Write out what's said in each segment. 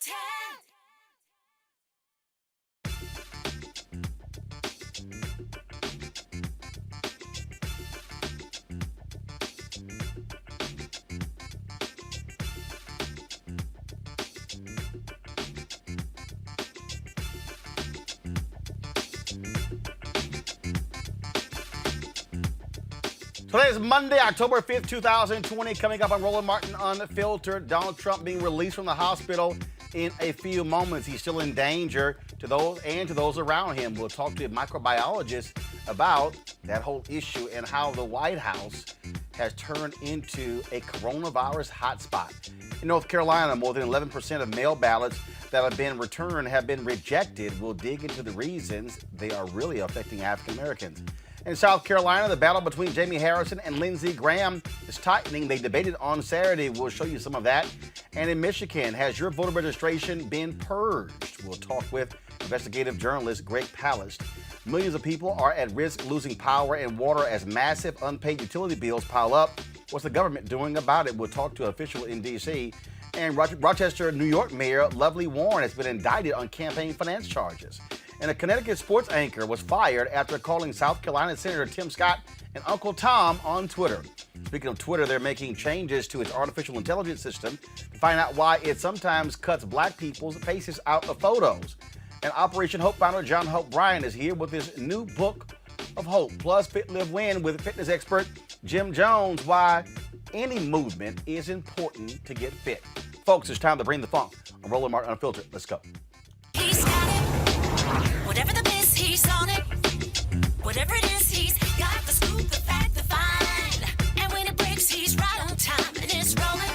Today is Monday, October 5th, 2020. Coming up on Roland Martin Unfiltered, Donald Trump being released from the hospital in a few moments. He's still in danger to those around him. We'll talk to a microbiologist about that whole issue and how the White House has turned into a coronavirus hotspot. In North Carolina, more than 11% of mail ballots that have been returned have been rejected. We'll dig into the reasons they are really affecting African Americans. In South Carolina, the battle between Jamie Harrison and Lindsey Graham is tightening. They debated on Saturday. We'll show you some of that. And in Michigan, has your voter registration been purged? We'll talk with investigative journalist Greg Palast. Millions of people are at risk losing power and water as massive unpaid utility bills pile up. What's the government doing about it? We'll talk to an official in D.C. And Rochester, New York Mayor Lovely Warren has been indicted on campaign finance charges. And a Connecticut sports anchor was fired after calling South Carolina Senator Tim Scott and Uncle Tom on Twitter. Speaking of Twitter, they're making changes to its artificial intelligence system to find out why it sometimes cuts black people's faces out of photos. And Operation Hope founder John Hope Bryan is here with his new book of hope. Plus, Fit, Live, Win with fitness expert Jim Jones, why any movement is important to get fit. Folks, it's time to bring the funk on Roland Martin Unfiltered. Let's go. He's got it. Whatever the biz, he's on it. Whatever it is, he's got the scoop, the fact, the find. And when it breaks, he's right on time and it's rolling.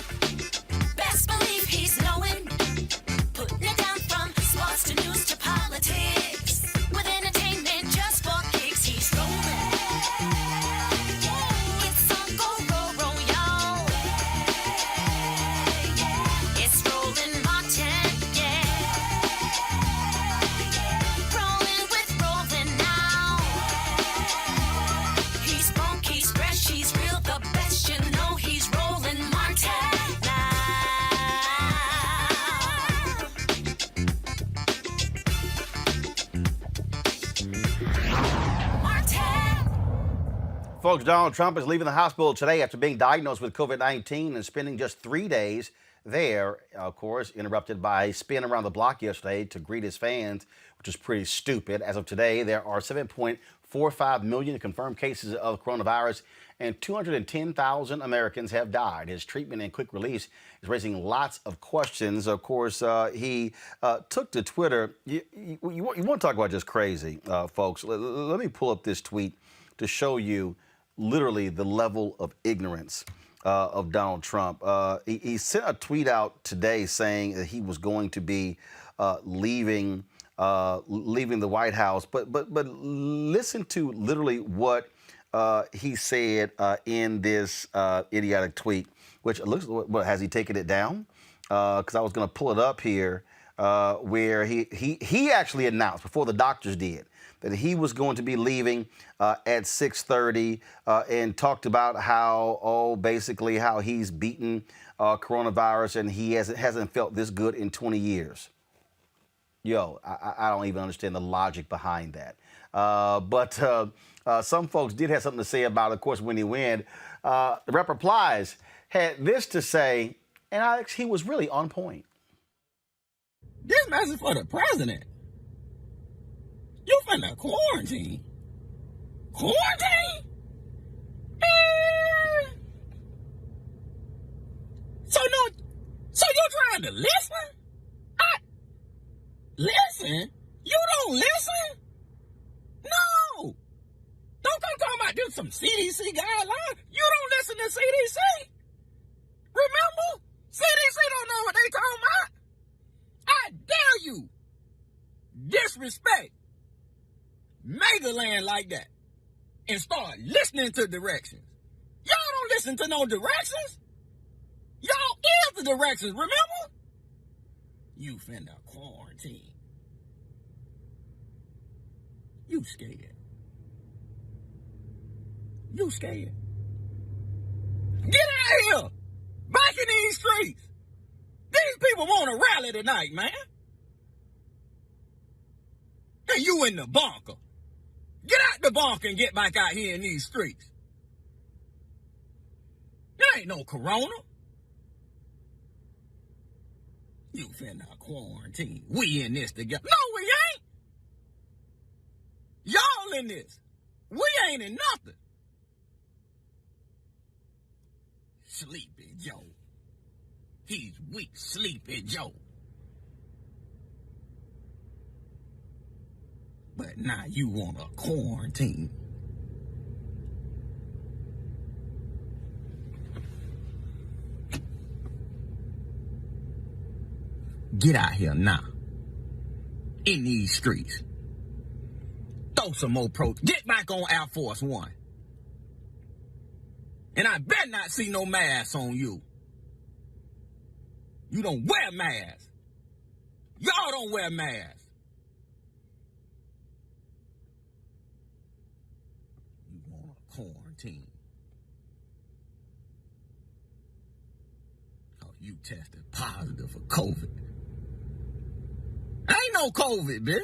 Best believe he's knowing. Putting it down from sports to news to politics. With entertainment just for kicks, he's rolling. It's on go, roll, y'all. It's Roland Martin, yeah. Rolling with Roland now. He's funky, he's fresh, he's real, the best, you know he's Roland Martin now. Martin. Folks, Donald Trump is leaving the hospital today after being diagnosed with COVID-19 and spending just 3 days there, of course, interrupted by a spin around the block yesterday to greet his fans, which is pretty stupid. As of today, there are 7.45 million confirmed cases of coronavirus and 210,000 Americans have died. His treatment and quick release is raising lots of questions. Of course, he took to Twitter. You want to talk about just crazy, folks. Let me pull up this tweet to show you literally the level of ignorance of Donald Trump. He sent a tweet out today saying that he was going to be leaving the White House. But listen to literally what he said in this idiotic tweet, which looks, what, has he taken it down? Because I was going to pull it up here, where he actually announced before the doctors did that he was going to be leaving at 6:30 and talked about how, basically how he's beaten coronavirus and he hasn't felt this good in 20 years. Yo, I don't even understand the logic behind that. But some folks did have something to say about it, of course, when he went. The Rep Replies had this to say, and Alex, he was really on point. This message for the president. You finna quarantine? Quarantine? So you're trying to listen? Listen? You don't listen? No! Don't come talking about this some CDC guidelines. You don't listen to CDC. Remember? CDC don't know what they talking about. I dare you disrespect mega land like that and start listening to directions. Y'all don't listen to no directions. Y'all is the directions, remember? You finna quarantine. You scared. You scared. Get out of here. Back in these streets. These people people want to rally tonight, man. And you in the bunker. Get out the bunker and get back out here in these streets. There ain't no corona. You finna quarantine. We in this together. No, we ain't. Y'all in this. We ain't in nothing. Sleepy Joe. He's weak, Sleepy Joe. But now you want to quarantine. Get out here now. In these streets. Throw some more Get back on Air Force One. And I better not see no masks on you. You don't wear masks. Y'all don't wear masks. You want to quarantine. Oh, you tested positive for COVID. Ain't no COVID, bitch.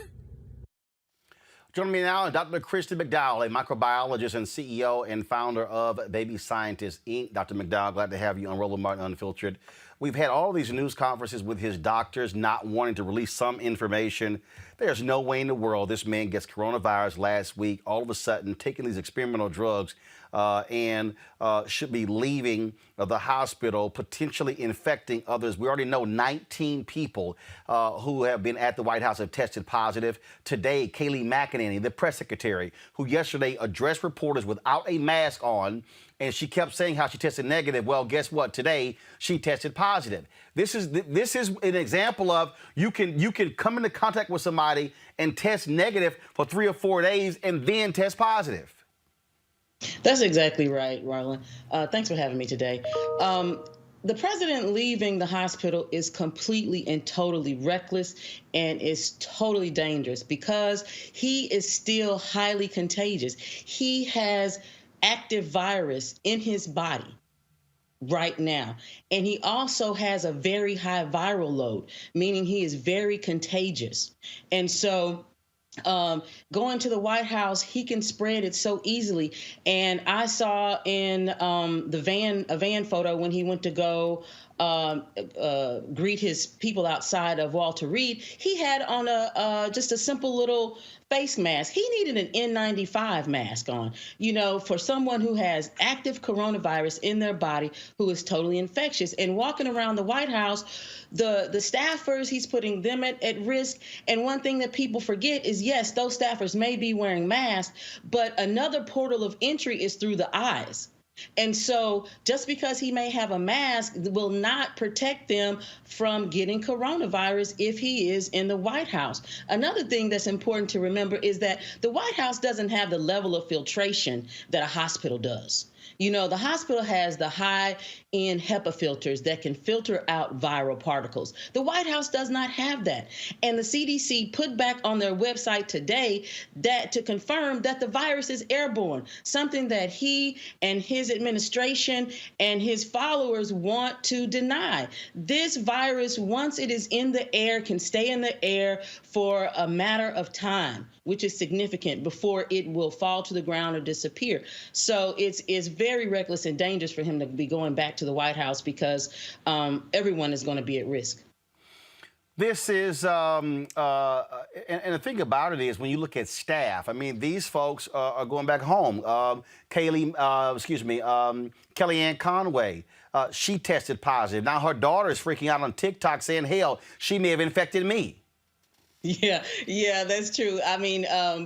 Joining me now, Dr. Christy McDowell, a microbiologist and CEO and founder of Baby Scientists, Inc. Dr. McDowell, glad to have you on Roland Martin Unfiltered. We've had all these news conferences with his doctors not wanting to release some information. There's no way in the world this man gets coronavirus last week, all of a sudden taking these experimental drugs and should be leaving the hospital, potentially infecting others. We already know 19 people who have been at the White House have tested positive. Today, Kayleigh McEnany, the press secretary, who yesterday addressed reporters without a mask on, and she kept saying how she tested negative. Well, guess what? Today, she tested positive. This is an example of you can come into contact with somebody and test negative for 3 or 4 days and then test positive. That's exactly right, Marlon. Thanks for having me today. The president leaving the hospital is completely and totally reckless and is totally dangerous because he is still highly contagious. He has active virus in his body right now. And he also has a very high viral load, meaning he is very contagious. And so going to the White House, he can spread it so easily. And I saw in a van photo when he went to go greet his people outside of Walter Reed, he had on just a simple little face mask. He needed an N95 mask on, for someone who has active coronavirus in their body, who is totally infectious. And walking around the White House, the staffers, he's putting them at risk. And one thing that people forget is, yes, those staffers may be wearing masks, but another portal of entry is through the eyes. And so just because he may have a mask will not protect them from getting coronavirus if he is in the White House. Another thing that's important to remember is that the White House doesn't have the level of filtration that a hospital does. The hospital has the high-end HEPA filters that can filter out viral particles. The White House does not have that. And the CDC put back on their website today that to confirm that the virus is airborne, something that he and his administration and his followers want to deny. This virus, once it is in the air, can stay in the air for a matter of time, which is significant, before it will fall to the ground or disappear. So it's very reckless and dangerous for him to be going back to the White House because everyone is going to be at risk. This is, and the thing about it is, when you look at staff, these folks are going back home. Kellyanne Conway, she tested positive. Now her daughter is freaking out on TikTok saying, hell, she may have infected me. Yeah, that's true.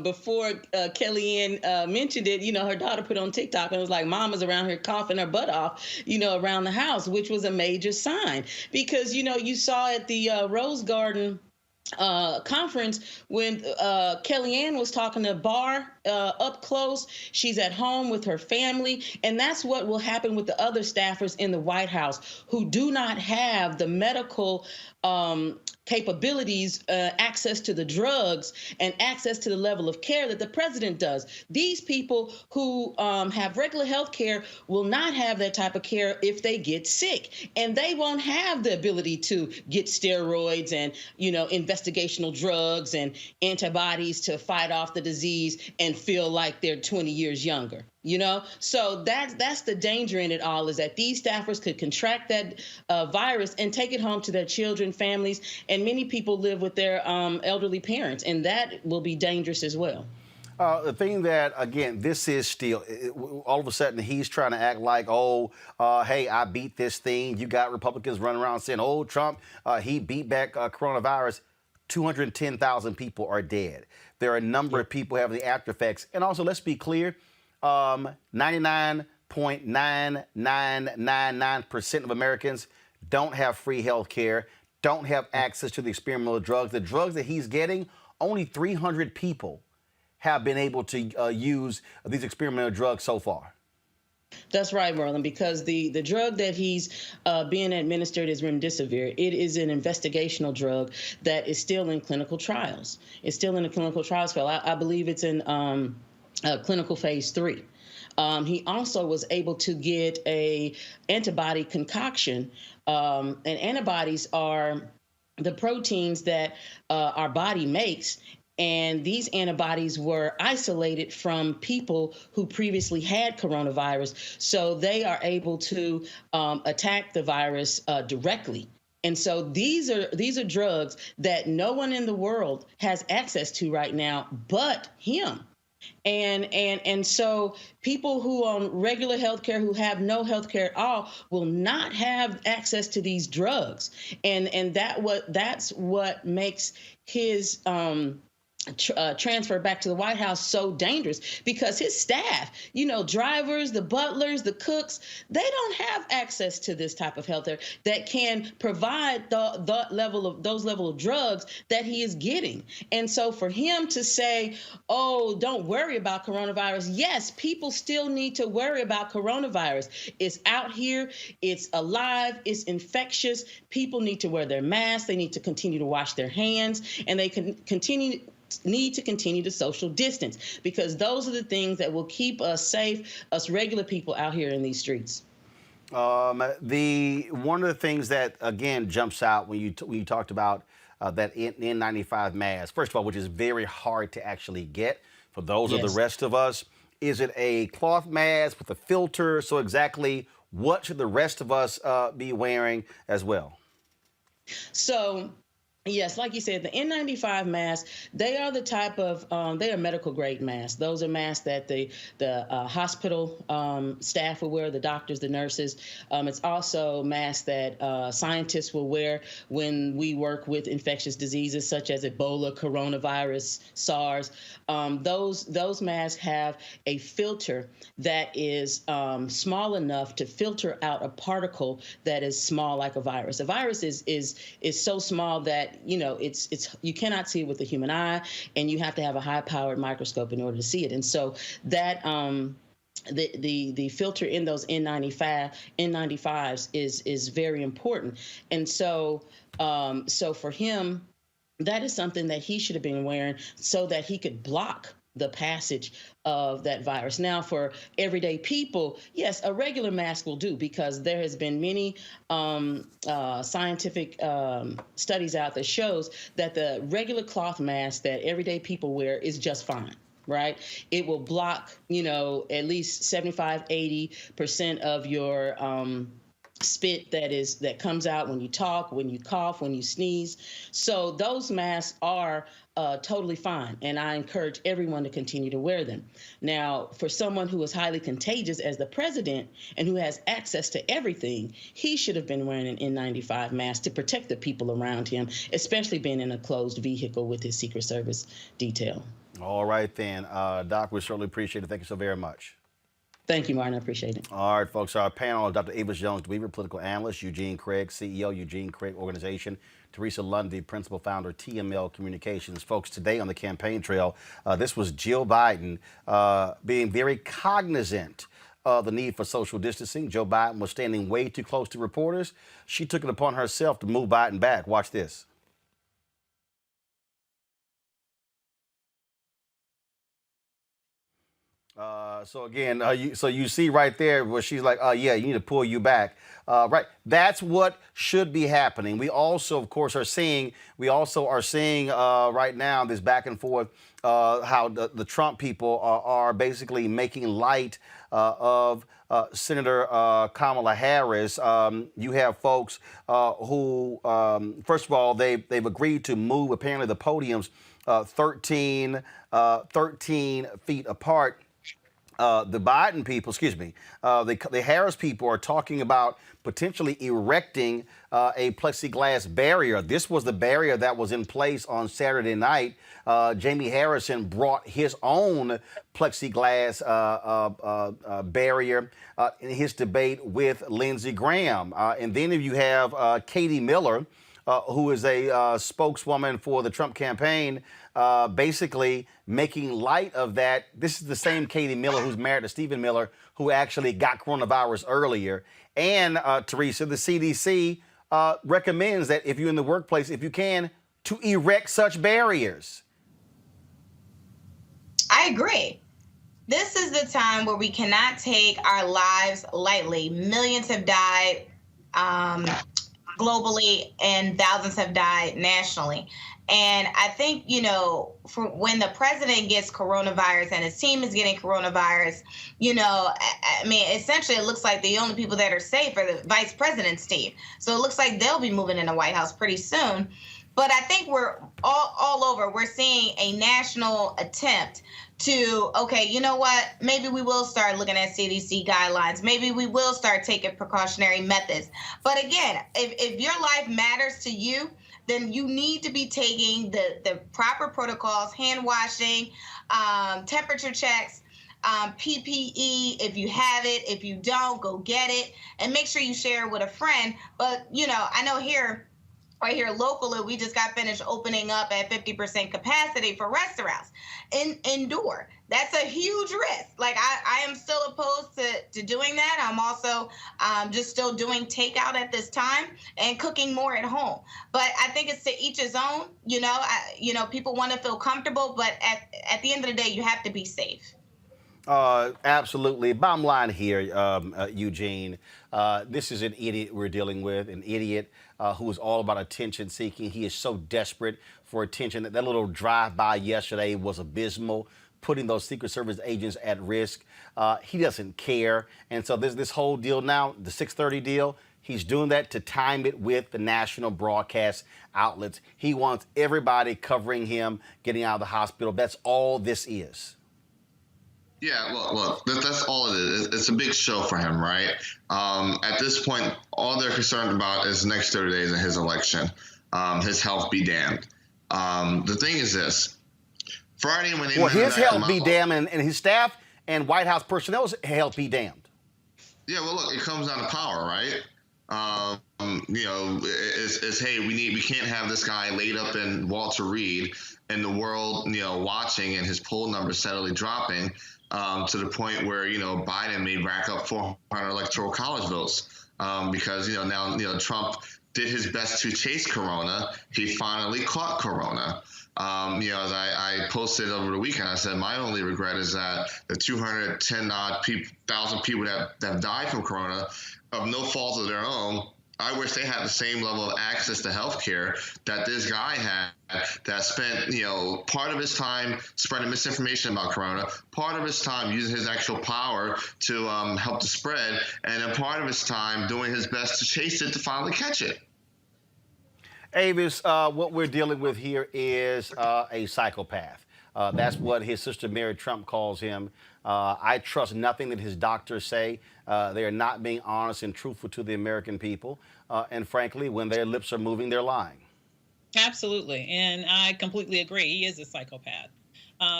Before Kellyanne mentioned it, her daughter put on TikTok and was like, Mama's around here coughing her butt off, around the house, which was a major sign because, you saw at the Rose Garden conference when Kellyanne was talking to Barr up close. She's at home with her family. And that's what will happen with the other staffers in the White House who do not have the medical capabilities, access to the drugs, and access to the level of care that the president does. These people who have regular health care will not have that type of care if they get sick, and they won't have the ability to get steroids and, investigational drugs and antibodies to fight off the disease and feel like they're 20 years younger. So that's the danger in it all, is that these staffers could contract that virus and take it home to their children, families, and many people live with their elderly parents, and that will be dangerous as well. The thing that, again, this is still, all of a sudden he's trying to act like, hey, I beat this thing. You got Republicans running around saying, Trump, he beat back coronavirus. 210,000 people are dead. There are a number of people having the after effects. And also, let's be clear, 99.9999% of Americans don't have free health care, don't have access to the experimental drugs. The drugs that he's getting, only 300 people have been able to use these experimental drugs so far. That's right, Merlin, because the drug that he's being administered is remdesivir. It is an investigational drug that is still in clinical trials. It's still in the clinical trials. I believe it's in clinical phase 3. He also was able to get a antibody concoction, and antibodies are the proteins that our body makes. And these antibodies were isolated from people who previously had coronavirus, so they are able to attack the virus directly. And so these are drugs that no one in the world has access to right now but him. And so people who on regular health care, who have no health care at all, will not have access to these drugs. And that's what makes his transfer back to the White House so dangerous, because his staff, drivers, the butlers, the cooks, they don't have access to this type of health care that can provide those level of drugs that he is getting. And so for him to say, don't worry about coronavirus. Yes, people still need to worry about coronavirus. It's out here. It's alive. It's infectious. People need to wear their masks. They need to continue to wash their hands, and they can need to continue to social distance, because those are the things that will keep us safe, us regular people out here in these streets. One of the things that, again, jumps out when you talked about that N95 mask, first of all, which is very hard to actually get for those of the rest of us. Is it a cloth mask with a filter? So exactly what should the rest of us be wearing as well? So, yes, like you said, the N95 masks, they are the type of, they are medical grade masks. Those are masks that the hospital staff will wear, the doctors, the nurses. It's also masks that scientists will wear when we work with infectious diseases such as Ebola, coronavirus, SARS. Those masks have a filter that is small enough to filter out a particle that is small like a virus. A virus is so small that it's you cannot see it with the human eye, and you have to have a high-powered microscope in order to see it. And so that the filter in those N95s is very important. And so for him, that is something that he should have been wearing so that he could block the passage of that virus. Now, for everyday people, yes, a regular mask will do, because there has been many scientific studies out that shows that the regular cloth mask that everyday people wear is just fine. Right? It will block, at least 75–80% of your spit that comes out when you talk, when you cough, when you sneeze. So those masks are totally fine, and I encourage everyone to continue to wear them. Now, for someone who is highly contagious as the president and who has access to everything, he should have been wearing an N95 mask to protect the people around him, especially being in a closed vehicle with his Secret Service detail. All right, then. Doc, we certainly appreciate it. Thank you so very much. Thank you, Martin. I appreciate it. All right, folks. Our panel, Dr. Avis Jones-Dweaver, political analyst, Eugene Craig, CEO, Eugene Craig Organization, Teresa Lundy, principal founder, TML Communications. Folks, today on the campaign trail, this was Jill Biden being very cognizant of the need for social distancing. Joe Biden was standing way too close to reporters. She took it upon herself to move Biden back. Watch this. So again, you see right there where she's like, yeah, you need to pull you back. Right, that's what should be happening. We also, of course, are seeing right now this back and forth, how the Trump people are basically making light of Senator Kamala Harris. You have folks who, first of all, they've agreed to move apparently the podiums 13 feet apart. The Biden people, excuse me, the Harris people are talking about potentially erecting a plexiglass barrier. This was the barrier that was in place on Saturday night. Jamie Harrison brought his own plexiglass barrier in his debate with Lindsey Graham. And then you have Katie Miller, who is a spokeswoman for the Trump campaign, basically making light of that. This is the same Katie Miller who's married to Stephen Miller, who actually got coronavirus earlier. And Teresa, the CDC recommends that if you're in the workplace, if you can, to erect such barriers. I agree. This is the time where we cannot take our lives lightly. Millions have died globally and thousands have died nationally. And I think, for when the president gets coronavirus and his team is getting coronavirus, I mean, essentially it looks like the only people that are safe are the vice president's team. So it looks like they'll be moving in the White House pretty soon. But I think we're all over. We're seeing a national attempt to, okay, you know what? Maybe we will start looking at CDC guidelines. Maybe we will start taking precautionary methods. But again, if your life matters to you, then you need to be taking the proper protocols, hand washing, temperature checks, PPE, if you have it. If you don't, go get it. And make sure you share it with a friend. But, I know right here locally, we just got finished opening up at 50% capacity for restaurants indoor. That's a huge risk. Like I am still opposed to doing that. I'm also just still doing takeout at this time and cooking more at home. But I think it's to each his own. People want to feel comfortable, but at the end of the day, you have to be safe. Absolutely. Bottom line here, Eugene, this is an idiot we're dealing with, an idiot who is all about attention seeking. He is so desperate for attention. That little drive-by yesterday was abysmal, putting those Secret Service agents at risk. He doesn't care. And so there's this whole deal now, the 6:30 deal. He's doing that to time it with the national broadcast outlets. He wants everybody covering him, getting out of the hospital. That's all this is. Yeah, look, that's all it is. It's a big show for him, right? At this point, all they're concerned about is the next 30 days of his election. His health be damned. The thing is this. Friday, when they his health be damned, and his staff and White House personnel's health be damned. Yeah, well, look, it comes down to power, right? It's hey, we can't have this guy laid up in Walter Reed and the world, watching and his poll numbers steadily dropping to the point where, Biden may rack up 400 electoral college votes because, now, Trump did his best to chase Corona. He finally caught Corona. As I posted over the weekend, I said my only regret is that the 210,000 people that have died from Corona, of no fault of their own, I wish they had the same level of access to health care that this guy had, that spent, part of his time spreading misinformation about Corona, part of his time using his actual power to help the spread, and then part of his time doing his best to chase it to finally catch it. Avis, what we're dealing with here is a psychopath. That's what his sister Mary Trump calls him. I trust nothing that his doctors say. They are not being honest and truthful to the American people. And frankly, when their lips are moving, they're lying. Absolutely. And I completely agree. He is a psychopath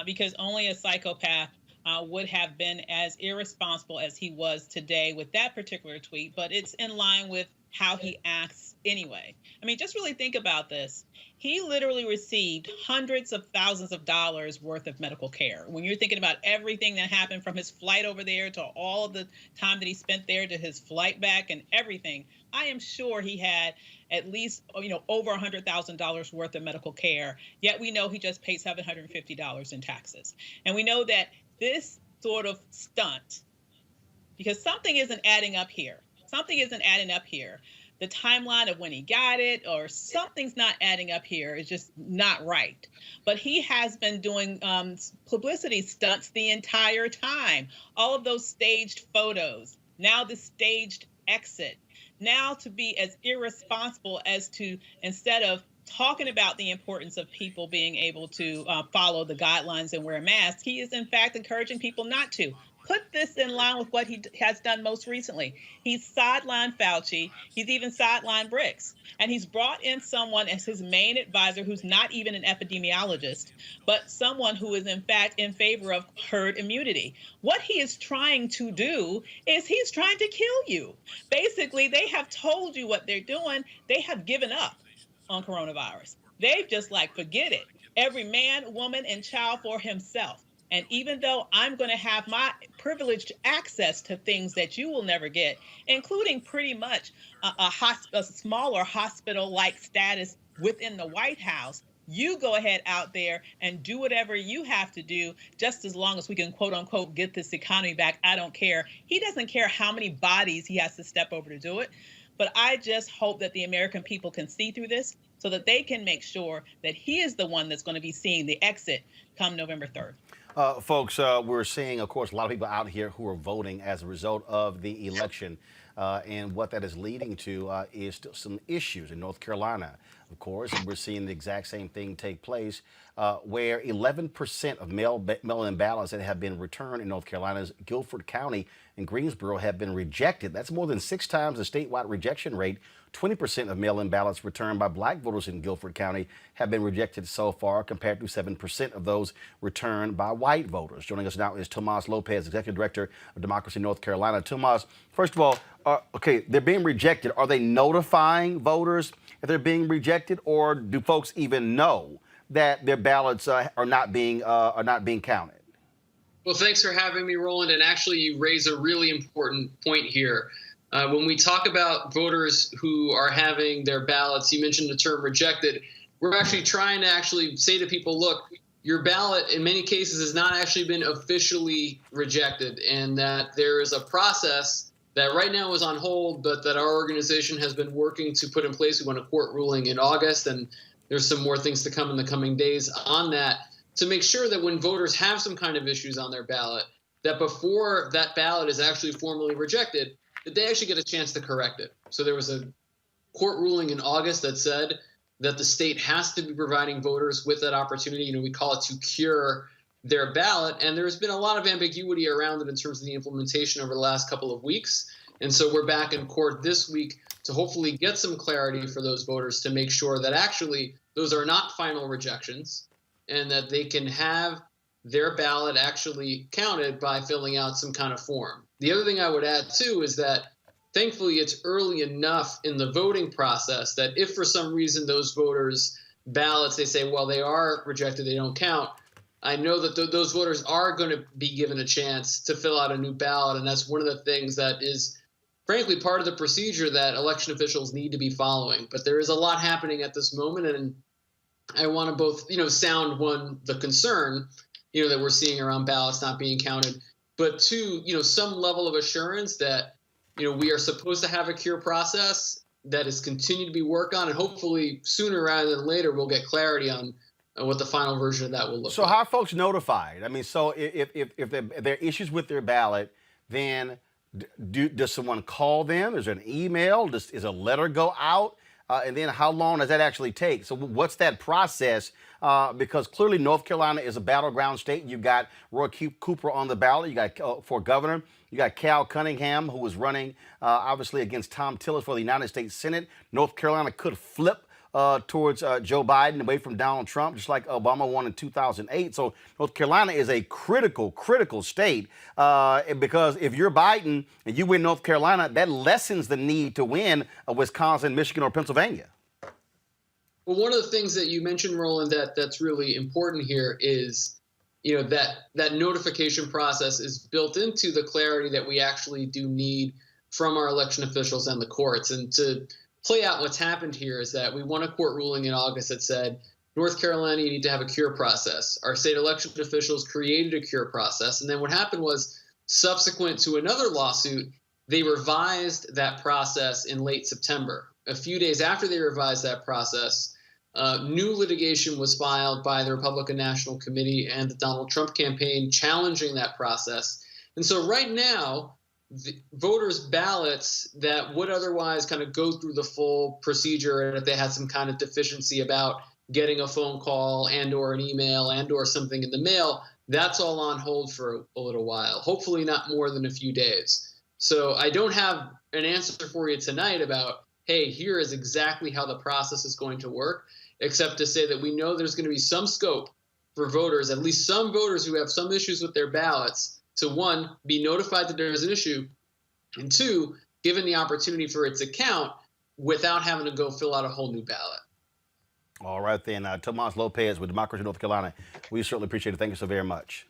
because only a psychopath would have been as irresponsible as he was today with that particular tweet. But it's in line with how he acts anyway. I mean, just really think about this. He literally received hundreds of thousands of dollars worth of medical care. When you're thinking about everything that happened from his flight over there to all of the time that he spent there to his flight back and everything, I am sure he had at least, over $100,000 worth of medical care. Yet we know he just paid $750 in taxes. And we know that this sort of stunt, because something isn't adding up here. Something isn't adding up here. The timeline of when he got it, or something's not adding up here. It's just not right. But he has been doing publicity stunts the entire time. All of those staged photos, now the staged exit, now to be as irresponsible as to, instead of talking about the importance of people being able to follow the guidelines and wear masks, he is in fact encouraging people not to. Put this in line with what he has done most recently. He's sidelined Fauci. He's even sidelined Bricks. And he's brought in someone as his main advisor who's not even an epidemiologist, but someone who is in fact in favor of herd immunity. What he is trying to do is he's trying to kill you. Basically, they have told you what they're doing. They have given up on coronavirus. They've just like, forget it. Every man, woman, and child for himself. And even though I'm going to have my privileged access to things that you will never get, including pretty much a smaller hospital-like status within the White House, you go ahead out there and do whatever you have to do, just as long as we can, quote unquote, get this economy back. I don't care. He doesn't care how many bodies he has to step over to do it. But I just hope that the American people can see through this so that they can make sure that he is the one that's going to be seeing the exit come November 3rd. Folks, we're seeing, of course, a lot of people out here who are voting as a result of the election. And what that is leading to is some issues in North Carolina. Of course, we're seeing the exact same thing take place where 11% of mail-in ballots that have been returned in North Carolina's Guilford County and Greensboro have been rejected. That's more than 6 times the statewide rejection rate. 20% of mail-in ballots returned by black voters in Guilford County have been rejected so far, compared to 7% of those returned by white voters. Joining us now is Tomas Lopez, Executive Director of Democracy North Carolina. Tomas, first of all, okay, they're being rejected. Are they notifying voters if they're being rejected, or do folks even know that their ballots are not being counted? Well, thanks for having me, Roland. And actually, you raise a really important point here. When we talk about voters who are having their ballots, you mentioned the term rejected. We're actually trying to say to people, look, your ballot in many cases has not actually been officially rejected, and that there is a process that right now is on hold, but that our organization has been working to put in place. We want a court ruling in August, and there's some more things to come in the coming days on that, to make sure that when voters have some kind of issues on their ballot, that before that ballot is actually formally rejected, that they actually get a chance to correct it. So there was a court ruling in August that said that the state has to be providing voters with that opportunity. We call it to cure their ballot. And there's been a lot of ambiguity around it in terms of the implementation over the last couple of weeks. And so we're back in court this week to hopefully get some clarity for those voters to make sure that actually those are not final rejections and that they can have their ballot actually counted by filling out some kind of form. The other thing I would add, too, is that thankfully it's early enough in the voting process that if for some reason those voters' ballots, they say, well, they are rejected, they don't count, I know that those voters are going to be given a chance to fill out a new ballot. And that's one of the things that is, frankly, part of the procedure that election officials need to be following. But there is a lot happening at this moment. And I want to both, sound one, the concern, that we're seeing around ballots not being counted, but two, some level of assurance that, we are supposed to have a cure process that is continued to be worked on, and hopefully sooner rather than later, we'll get clarity on what the final version of that will look like. So how are folks notified? I mean, so if there are issues with their ballot, then does someone call them? Is there an email? Is a letter go out? And then how long does that actually take? So what's that process? Because clearly North Carolina is a battleground state. You've got Roy Cooper on the ballot. You got for governor. You got Cal Cunningham, who was running obviously against Tom Tillis for the United States Senate. North Carolina could flip towards Joe Biden away from Donald Trump, just like Obama won in 2008. So North Carolina is a critical state because if you're Biden and you win North Carolina, that lessens the need to win Wisconsin, Michigan, or Pennsylvania. Well, one of the things that you mentioned, Roland, that's really important here is, that notification process is built into the clarity that we actually do need from our election officials and the courts. And to play out what's happened here is that we won a court ruling in August that said North Carolina, you need to have a cure process. Our state election officials created a cure process. And then what happened was, subsequent to another lawsuit, they revised that process in late September. A few days after they revised that process, new litigation was filed by the Republican National Committee and the Donald Trump campaign challenging that process. And so right now, the voters' ballots that would otherwise kind of go through the full procedure, and if they had some kind of deficiency about getting a phone call and or an email and or something in the mail, that's all on hold for a little while, hopefully not more than a few days. So I don't have an answer for you tonight about, hey, here is exactly how the process is going to work, except to say that we know there's going to be some scope for voters, at least some voters who have some issues with their ballots, to one, be notified that there is an issue, and two, given the opportunity for its account without having to go fill out a whole new ballot. All right, then. Tomas Lopez with Democracy North Carolina. We certainly appreciate it. Thank you so very much.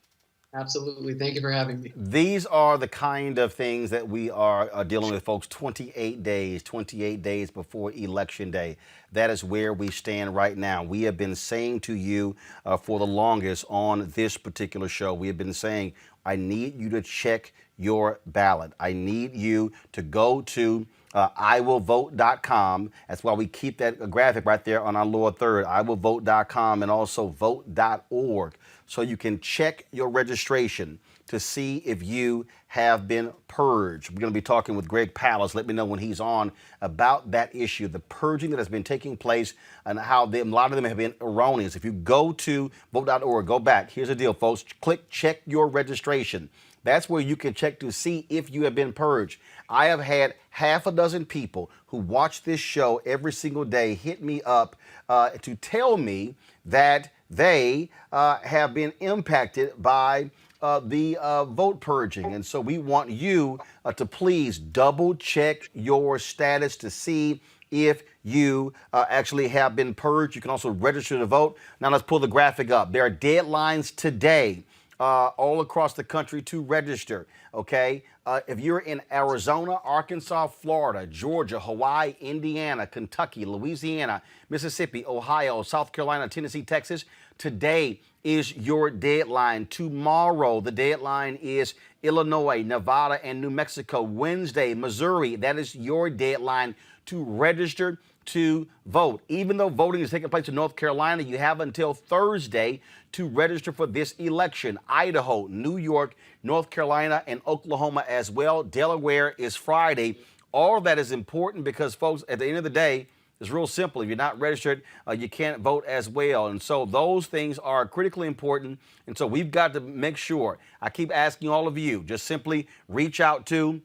Absolutely. Thank you for having me. These are the kind of things that we are dealing with, folks. 28 days before Election Day. That is where we stand right now. We have been saying to you for the longest on this particular show, we have been saying, I need you to check your ballot. I need you to go to iwillvote.com. That's why we keep that graphic right there on our lower third, iwillvote.com, and also vote.org, so you can check your registration to see if you have been purged. We're going to be talking with Greg Pallas. Let me know when he's on about that issue, the purging that has been taking place and how a lot of them have been erroneous. If you go to vote.org, go back. Here's the deal, folks. Click check your registration. That's where you can check to see if you have been purged. I have had half a dozen people who watch this show every single day hit me up to tell me that they have been impacted by the vote purging. And so we want you to please double check your status to see if you actually have been purged. You can also register to vote. Now let's pull the graphic up. There are deadlines today all across the country to register, okay? If you're in Arizona, Arkansas, Florida, Georgia, Hawaii, Indiana, Kentucky, Louisiana, Mississippi, Ohio, South Carolina, Tennessee, Texas, today is your deadline. Tomorrow, the deadline is Illinois, Nevada, and New Mexico. Wednesday, Missouri, that is your deadline to register to vote. Even though voting is taking place in North Carolina, you have until Thursday to register for this election. Idaho, New York, North Carolina, and Oklahoma as well. Delaware is Friday. All of that is important because, folks, at the end of the day, it's real simple. If you're not registered, you can't vote as well. And so those things are critically important. And so we've got to make sure. I keep asking all of you, just simply reach out to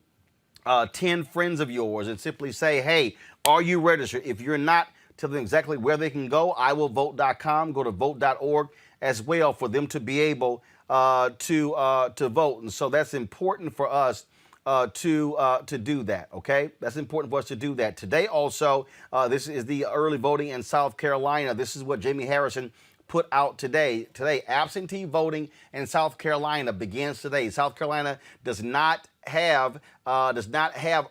10 friends of yours and simply say, hey, are you registered? If you're not, tell them exactly where they can go. iwillvote.com, go to vote.org as well for them to be able to vote. And so that's important for us to do that, okay? That's important for us to do that. Today also, this is the early voting in South Carolina. This is what Jamie Harrison put out today. Absentee voting in South Carolina begins today. South Carolina does not have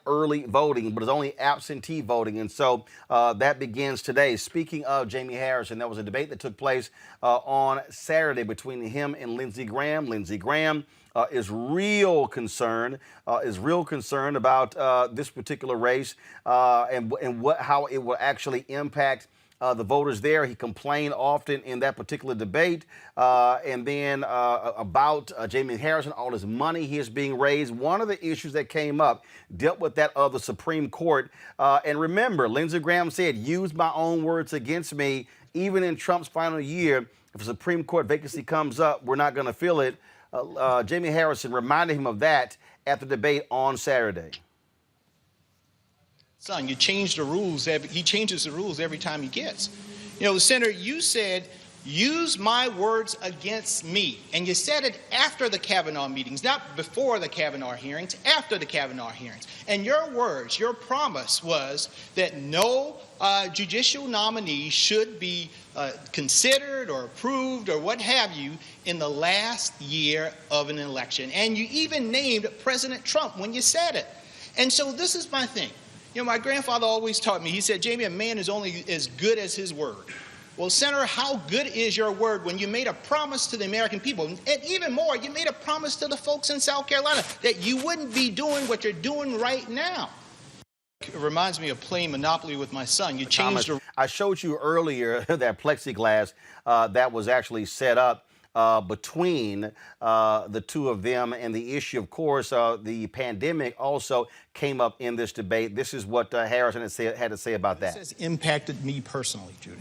early voting, but it's only absentee voting, and so that begins today. Speaking of Jamie Harrison, there was a debate that took place on Saturday between him and Lindsey Graham. Lindsey Graham is real concerned about this particular race and how it will actually impact the voters there. He complained often in that particular debate. And then about Jamie Harrison, all his money he is being raised. One of the issues that came up dealt with that of the Supreme Court. And remember, Lindsey Graham said, use my own words against me. Even in Trump's final year, if a Supreme Court vacancy comes up, we're not going to fill it. Jamie Harrison reminded him of that at the debate on Saturday. Son, you change the rules. He changes the rules every time he gets. You know, Senator, you said, use my words against me. And you said it after the Kavanaugh meetings, not before the Kavanaugh hearings, after the Kavanaugh hearings. And your words, your promise was that no judicial nominee should be considered or approved or what have you in the last year of an election. And you even named President Trump when you said it. And so this is my thing. You know, my grandfather always taught me, he said, Jamie, a man is only as good as his word. Well, Senator, how good is your word when you made a promise to the American people? And even more, you made a promise to the folks in South Carolina that you wouldn't be doing what you're doing right now. It reminds me of playing Monopoly with my son. You changed the... I showed you earlier that plexiglass that was actually set up between the two of them, and the issue, of course, the pandemic also came up in this debate. This is what Harrison had to say about that. This has impacted me personally, Judy.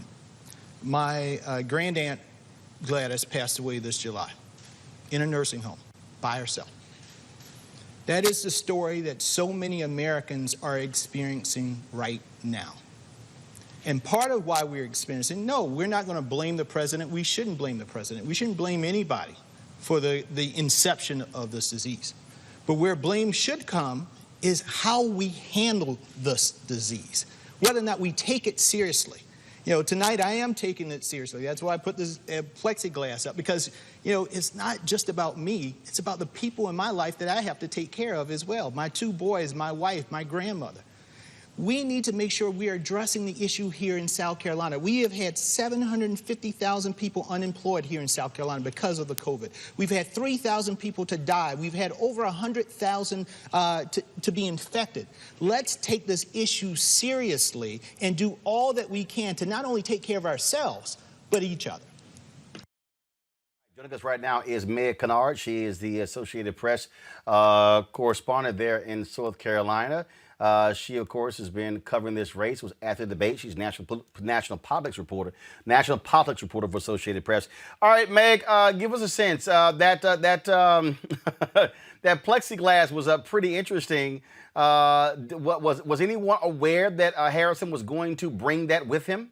My grandaunt Gladys passed away this July in a nursing home by herself. That is the story that so many Americans are experiencing right now. And part of why we're experiencing, no, we're not going to blame the president. We shouldn't blame the president. We shouldn't blame anybody for the inception of this disease. But where blame should come is how we handle this disease, whether or not we take it seriously. You know, tonight I am taking it seriously. That's why I put this plexiglass up, because, you know, it's not just about me. It's about the people in my life that I have to take care of as well. My two boys, my wife, my grandmother. We need to make sure we are addressing the issue here in South Carolina. We have had 750,000 people unemployed here in South Carolina because of the COVID. We've had 3,000 people to die. We've had over 100,000 to be infected. Let's take this issue seriously and do all that we can to not only take care of ourselves, but each other. Joining us right now is Meg Kennard. She is the Associated Press correspondent there in South Carolina. She, of course, has been covering this race, was at the debate. She's national politics reporter for Associated Press. All right, Meg, give us a sense. That plexiglass was pretty interesting. Was anyone aware that Harrison was going to bring that with him?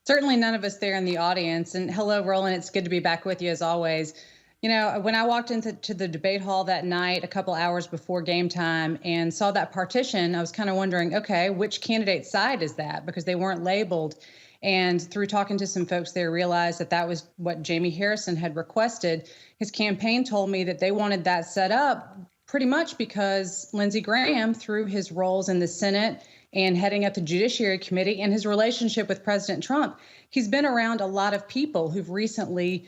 Certainly none of us there in the audience. And hello, Roland. It's good to be back with you as always. You know, when I walked into the debate hall that night, a couple hours before game time, and saw that partition, I was kind of wondering, okay, which candidate's side is that? Because they weren't labeled. And through talking to some folks there, realized that that was what Jamie Harrison had requested. His campaign told me that they wanted that set up pretty much because Lindsey Graham, through his roles in the Senate and heading up the Judiciary Committee and his relationship with President Trump, he's been around a lot of people who've recently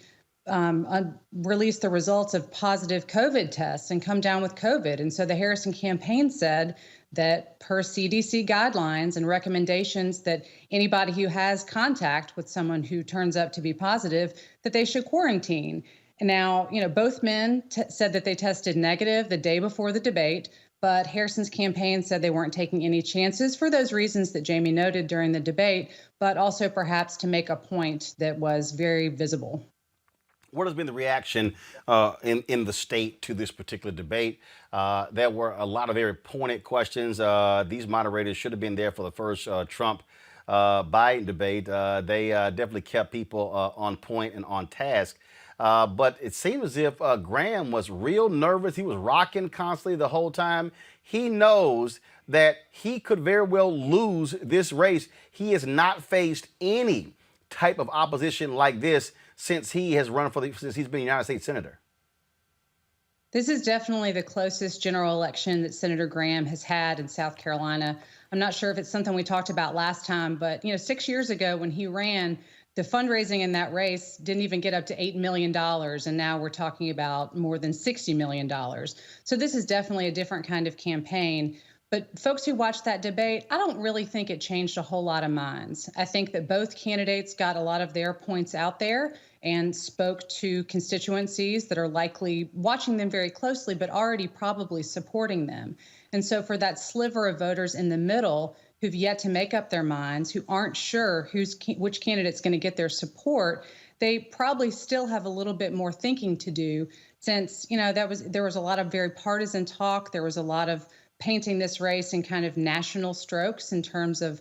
released the results of positive COVID tests and come down with COVID. And so the Harrison campaign said that per CDC guidelines and recommendations, that anybody who has contact with someone who turns up to be positive, that they should quarantine. And now, you know, both men said that they tested negative the day before the debate, but Harrison's campaign said they weren't taking any chances for those reasons that Jamie noted during the debate, but also perhaps to make a point that was very visible. What has been the reaction in the state to this particular debate? There were a lot of very pointed questions. These moderators should have been there for the first Trump-Biden debate. They definitely kept people on point and on task. But it seemed as if Graham was real nervous. He was rocking constantly the whole time. He knows that he could very well lose this race. He has not faced any type of opposition like this since he has run since he's been a United States Senator. This is definitely the closest general election that Senator Graham has had in South Carolina. I'm not sure if it's something we talked about last time, but 6 years ago when he ran, the fundraising in that race didn't even get up to $8 million, and now we're talking about more than $60 million. So this is definitely a different kind of campaign. But folks who watched that debate, I don't really think it changed a whole lot of minds. I think that both candidates got a lot of their points out there and spoke to constituencies that are likely watching them very closely, but already probably supporting them. And so for that sliver of voters in the middle who've yet to make up their minds, who aren't sure which candidate's going to get their support, they probably still have a little bit more thinking to do, since there was a lot of very partisan talk. There was a lot of painting this race in kind of national strokes in terms of,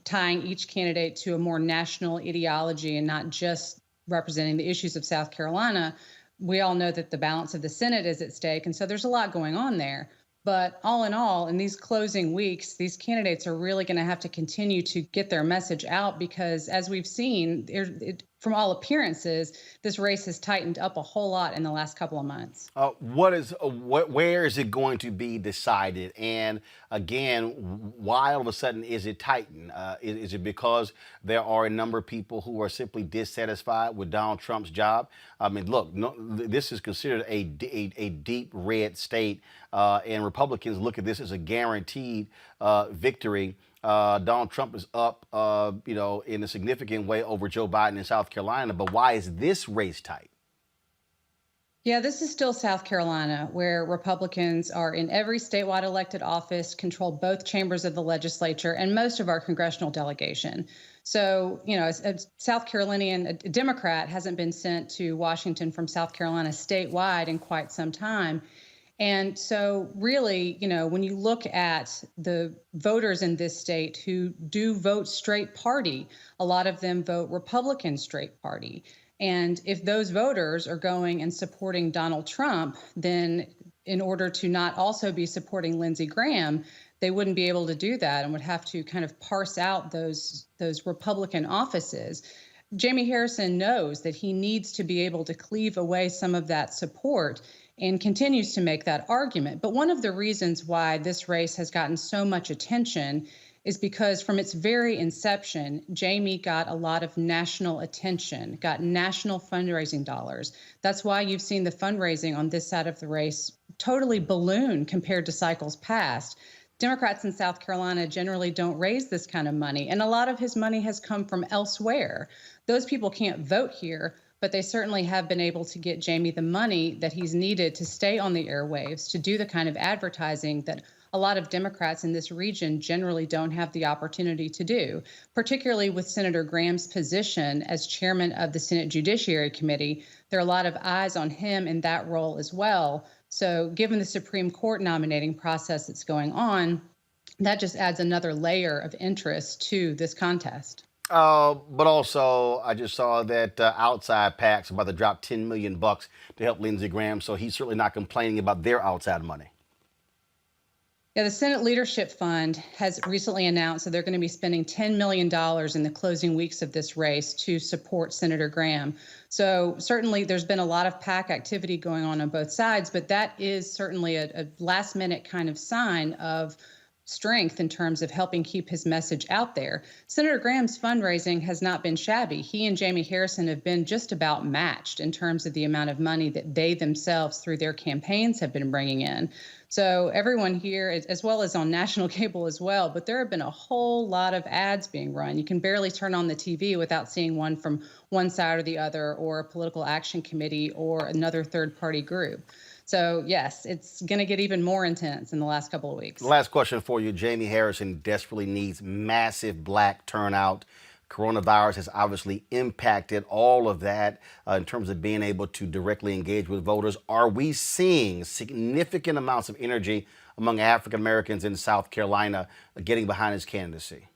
tying each candidate to a more national ideology and not just representing the issues of South Carolina. We all know that the balance of the Senate is at stake, and so there's a lot going on there. But all in all, in these closing weeks, these candidates are really going to have to continue to get their message out, because as we've seen, from all appearances, this race has tightened up a whole lot in the last couple of months. Where is it going to be decided? And again, why all of a sudden is it tightened? Is it because there are a number of people who are simply dissatisfied with Donald Trump's job? I mean, look, this is considered a deep red state, and Republicans look at this as a guaranteed victory. Donald Trump is up, in a significant way over Joe Biden in South Carolina. But why is this race tight? Yeah, this is still South Carolina, where Republicans are in every statewide elected office, control both chambers of the legislature, and most of our congressional delegation. So, a South Carolinian, a Democrat, hasn't been sent to Washington from South Carolina statewide in quite some time. And so really, when you look at the voters in this state who do vote straight party, a lot of them vote Republican straight party. And if those voters are going and supporting Donald Trump, then in order to not also be supporting Lindsey Graham, they wouldn't be able to do that and would have to kind of parse out those Republican offices. Jamie Harrison knows that he needs to be able to cleave away some of that support and continues to make that argument. But one of the reasons why this race has gotten so much attention is because from its very inception, Jamie got a lot of national attention, got national fundraising dollars. That's why you've seen the fundraising on this side of the race totally balloon compared to cycles past. Democrats in South Carolina generally don't raise this kind of money, and a lot of his money has come from elsewhere. Those people can't vote here, but they certainly have been able to get Jamie the money that he's needed to stay on the airwaves, to do the kind of advertising that a lot of Democrats in this region generally don't have the opportunity to do, particularly with Senator Graham's position as chairman of the Senate Judiciary Committee. There are a lot of eyes on him in that role as well. So given the Supreme Court nominating process that's going on, that just adds another layer of interest to this contest. But also, I just saw that outside PAC's about to drop $10 million to help Lindsey Graham, so he's certainly not complaining about their outside money. Yeah, the Senate Leadership Fund has recently announced that they're going to be spending $10 million in the closing weeks of this race to support Senator Graham. So certainly there's been a lot of PAC activity going on both sides, but that is certainly a last-minute kind of sign of strength in terms of helping keep his message out there. Senator Graham's fundraising has not been shabby. He and Jamie Harrison have been just about matched in terms of the amount of money that they themselves through their campaigns have been bringing in. So everyone here, as well as on national cable as well, but there have been a whole lot of ads being run. You can barely turn on the TV without seeing one from one side or the other, or a political action committee or another third-party group. So, yes, it's going to get even more intense in the last couple of weeks. Last question for you. Jamie Harrison desperately needs massive black turnout. Coronavirus has obviously impacted all of that in terms of being able to directly engage with voters. Are we seeing significant amounts of energy among African Americans in South Carolina getting behind his candidacy?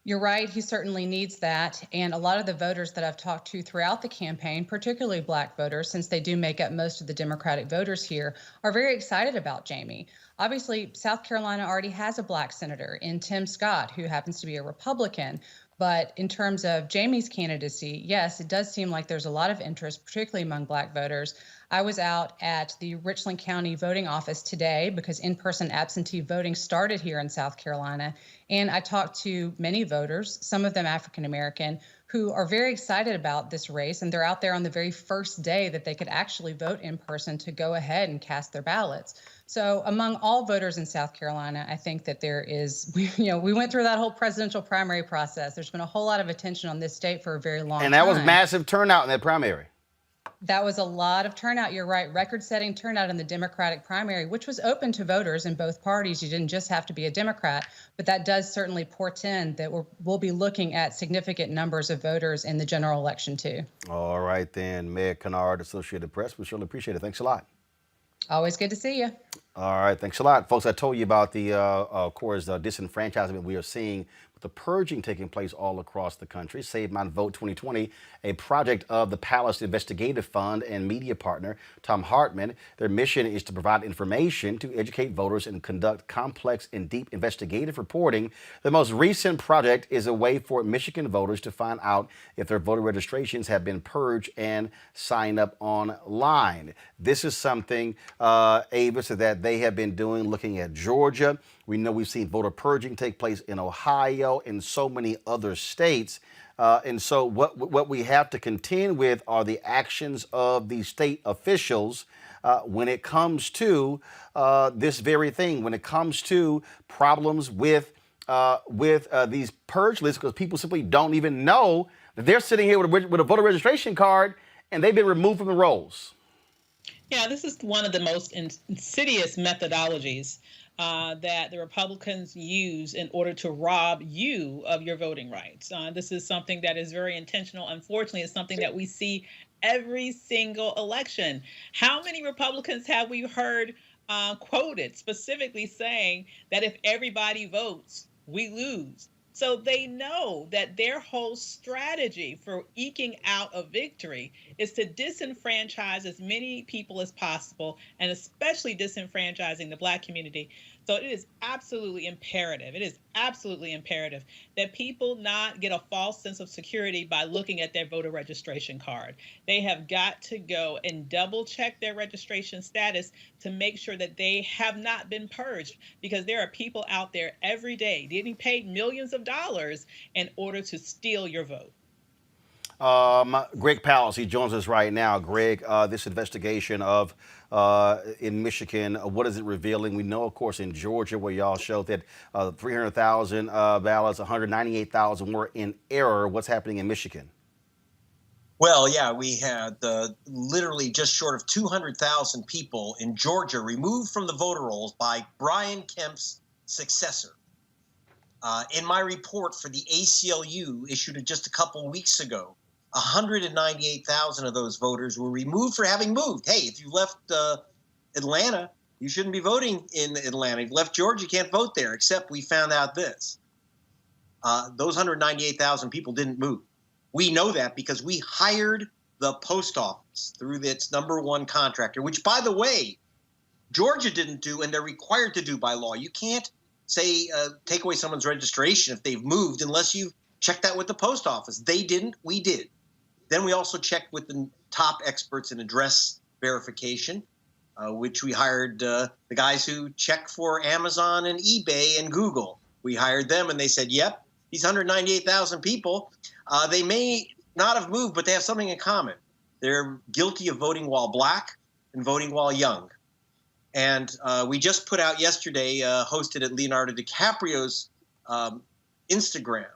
You're right. He certainly needs that. And a lot of the voters that I've talked to throughout the campaign, particularly black voters, since they do make up most of the Democratic voters here, are very excited about Jamie. Obviously, South Carolina already has a black senator in Tim Scott, who happens to be a Republican. But in terms of Jamie's candidacy, yes, it does seem like there's a lot of interest, particularly among black voters. I was out at the Richland County voting office today because in-person absentee voting started here in South Carolina. And I talked to many voters, some of them African American, who are very excited about this race. And they're out there on the very first day that they could actually vote in person to go ahead and cast their ballots. So among all voters in South Carolina, I think that there is, we went through that whole presidential primary process. There's been a whole lot of attention on this state for a very long time. And that was massive turnout in that primary. That was a lot of turnout. You're right. Record-setting turnout in the Democratic primary, which was open to voters in both parties. You didn't just have to be a Democrat, but that does certainly portend that we'll be looking at significant numbers of voters in the general election, too. All right, then. Meg Kennard, Associated Press. We surely appreciate it. Thanks a lot. Always good to see you. All right. Thanks a lot. Folks, I told you about the, of course, disenfranchisement we are seeing with the the purging taking place all across the country. Save My Vote 2020, a project of the Palace Investigative Fund and media partner Tom Hartman. Their mission is to provide information to educate voters and conduct complex and deep investigative reporting. The most recent project is a way for Michigan voters to find out if their voter registrations have been purged and sign up online. This is something, Avis, that they have been doing, looking at Georgia. We know we've seen voter purging take place in Ohio and so many other states. And so what we have to contend with are the actions of the state officials when it comes to this very thing, when it comes to problems with these purge lists, because people simply don't even know that they're sitting here with a voter registration card and they've been removed from the rolls. Yeah, this is one of the most insidious methodologies that the Republicans use in order to rob you of your voting rights. This is something that is very intentional. Unfortunately, it's something that we see every single election. How many Republicans have we heard quoted specifically saying that if everybody votes, we lose? So they know that their whole strategy for eking out a victory is to disenfranchise as many people as possible, and especially disenfranchising the Black community. So it is absolutely imperative. It is absolutely imperative that people not get a false sense of security by looking at their voter registration card. They have got to go and double check their registration status to make sure that they have not been purged, because there are people out there every day getting paid millions of dollars in order to steal your vote. Greg Powell, he joins us right now. Greg, this investigation of in Michigan, what is it revealing? We know, of course, in Georgia, where y'all showed that 300,000 ballots, 198,000 were in error. What's happening in Michigan? Well, yeah, we had literally just short of 200,000 people in Georgia removed from the voter rolls by Brian Kemp's successor. In my report for the ACLU issued just a couple weeks ago, 198,000 of those voters were removed for having moved. Hey, if you left Atlanta, you shouldn't be voting in Atlanta. If you left Georgia, you can't vote there, except we found out this. Those 198,000 people didn't move. We know that because we hired the post office through its number one contractor, which, by the way, Georgia didn't do, and they're required to do by law. You can't say take away someone's registration if they've moved unless you check that with the post office. They didn't. We did. Then we also checked with the top experts in address verification, which we hired the guys who check for Amazon and eBay and Google. We hired them, and they said, yep, these 198,000 people, they may not have moved, but they have something in common. They're guilty of voting while Black and voting while young. And we just put out yesterday, hosted at Leonardo DiCaprio's Instagram,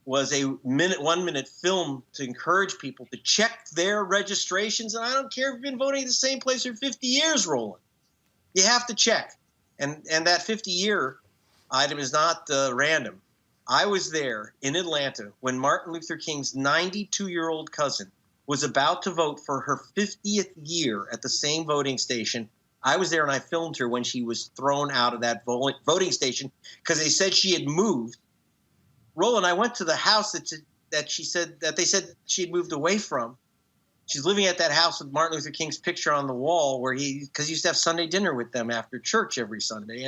was a 1-minute film to encourage people to check their registrations. And I don't care if you've been voting at the same place for 50 years, Roland. You have to check. And that 50-year item is not random. I was there in Atlanta when Martin Luther King's 92-year-old cousin was about to vote for her 50th year at the same voting station. I was there and I filmed her when she was thrown out of that voting station because they said she had moved. Roland, I went to the house that they said she had moved away from. She's living at that house with Martin Luther King's picture on the wall because he used to have Sunday dinner with them after church every Sunday.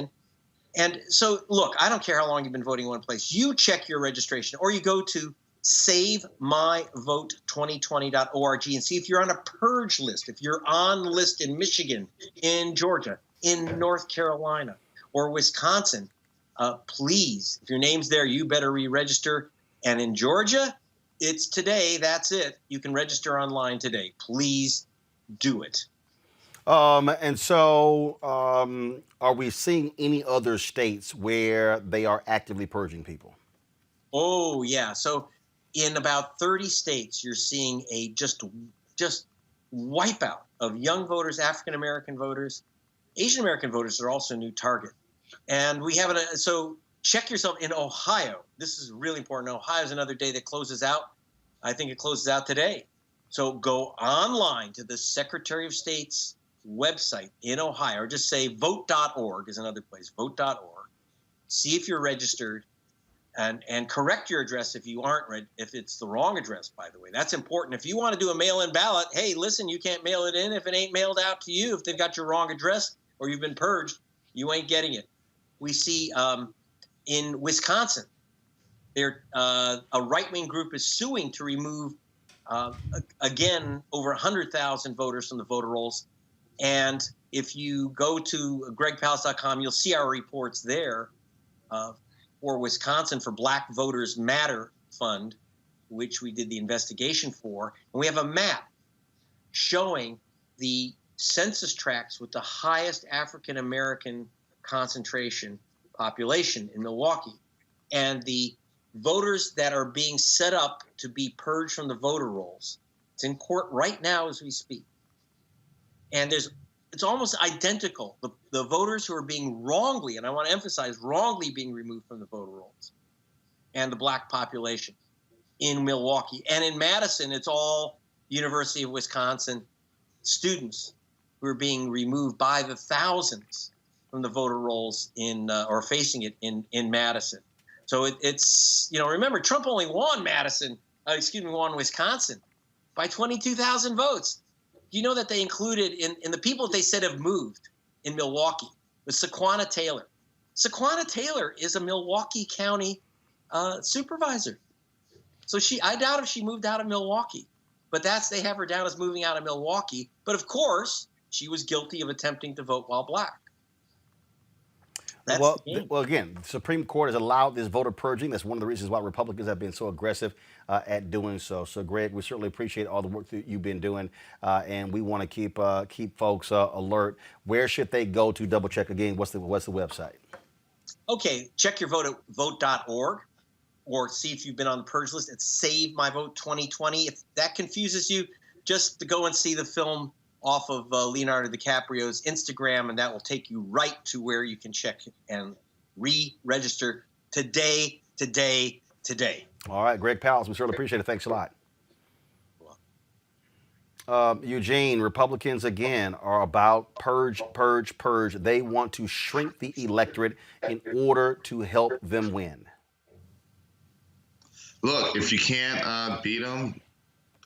And so, look, I don't care how long you've been voting in one place. You check your registration, or you go to SaveMyVote2020.org and see if you're on a purge list, if you're on the list in Michigan, in Georgia, in North Carolina, or Wisconsin. Please, if your name's there, you better re-register. And in Georgia, it's today. That's it. You can register online today. Please do it. And so are we seeing any other states where they are actively purging people? Oh, yeah. So in about 30 states, you're seeing a just wipeout of young voters, African-American voters. Asian-American voters are also a new target. And we have so check yourself in Ohio. This is really important. Ohio is another day that closes out. I think it closes out today. So go online to the Secretary of State's website in Ohio, or just say vote.org is another place, vote.org. See if you're registered. and correct your address if you aren't if it's the wrong address, by the way. That's important. If you want to do a mail-in ballot, hey, listen, you can't mail it in if it ain't mailed out to you. If they've got your wrong address or you've been purged, you ain't getting it. We see in Wisconsin, a right-wing group is suing to remove, again, over 100,000 voters from the voter rolls. And if you go to gregpalast.com, you'll see our reports there for Wisconsin for Black Voters Matter Fund, which we did the investigation for. And we have a map showing the census tracts with the highest African-American concentration population in Milwaukee. And the voters that are being set up to be purged from the voter rolls, it's in court right now as we speak. And it's almost identical. The voters who are being wrongly, and I want to emphasize wrongly being removed from the voter rolls, and the Black population in Milwaukee. And in Madison, it's all University of Wisconsin students who are being removed by the thousands from the voter rolls or facing it in Madison. So it's, remember, Trump only won won Wisconsin by 22,000 votes. Do you know that they included in the people they said have moved in Milwaukee was Saquonna Taylor. Saquonna Taylor is a Milwaukee County supervisor. So I doubt if she moved out of Milwaukee, but they have her down as moving out of Milwaukee. But of course, she was guilty of attempting to vote while Black. Well, again, the Supreme Court has allowed this voter purging. That's one of the reasons why Republicans have been so aggressive at doing so. So, Greg, we certainly appreciate all the work that you've been doing, and we want to keep folks alert. Where should they go to double check again? What's the website? Okay, check your vote at vote.org, or see if you've been on the purge list. It's Save My Vote 2020. If that confuses you, just to go and see the film off of Leonardo DiCaprio's Instagram, and that will take you right to where you can check and re-register today. All right, Greg Palast, we certainly appreciate it. Thanks a lot. Eugene, Republicans again are about purge. They want to shrink the electorate in order to help them win. Look, if you can't beat them,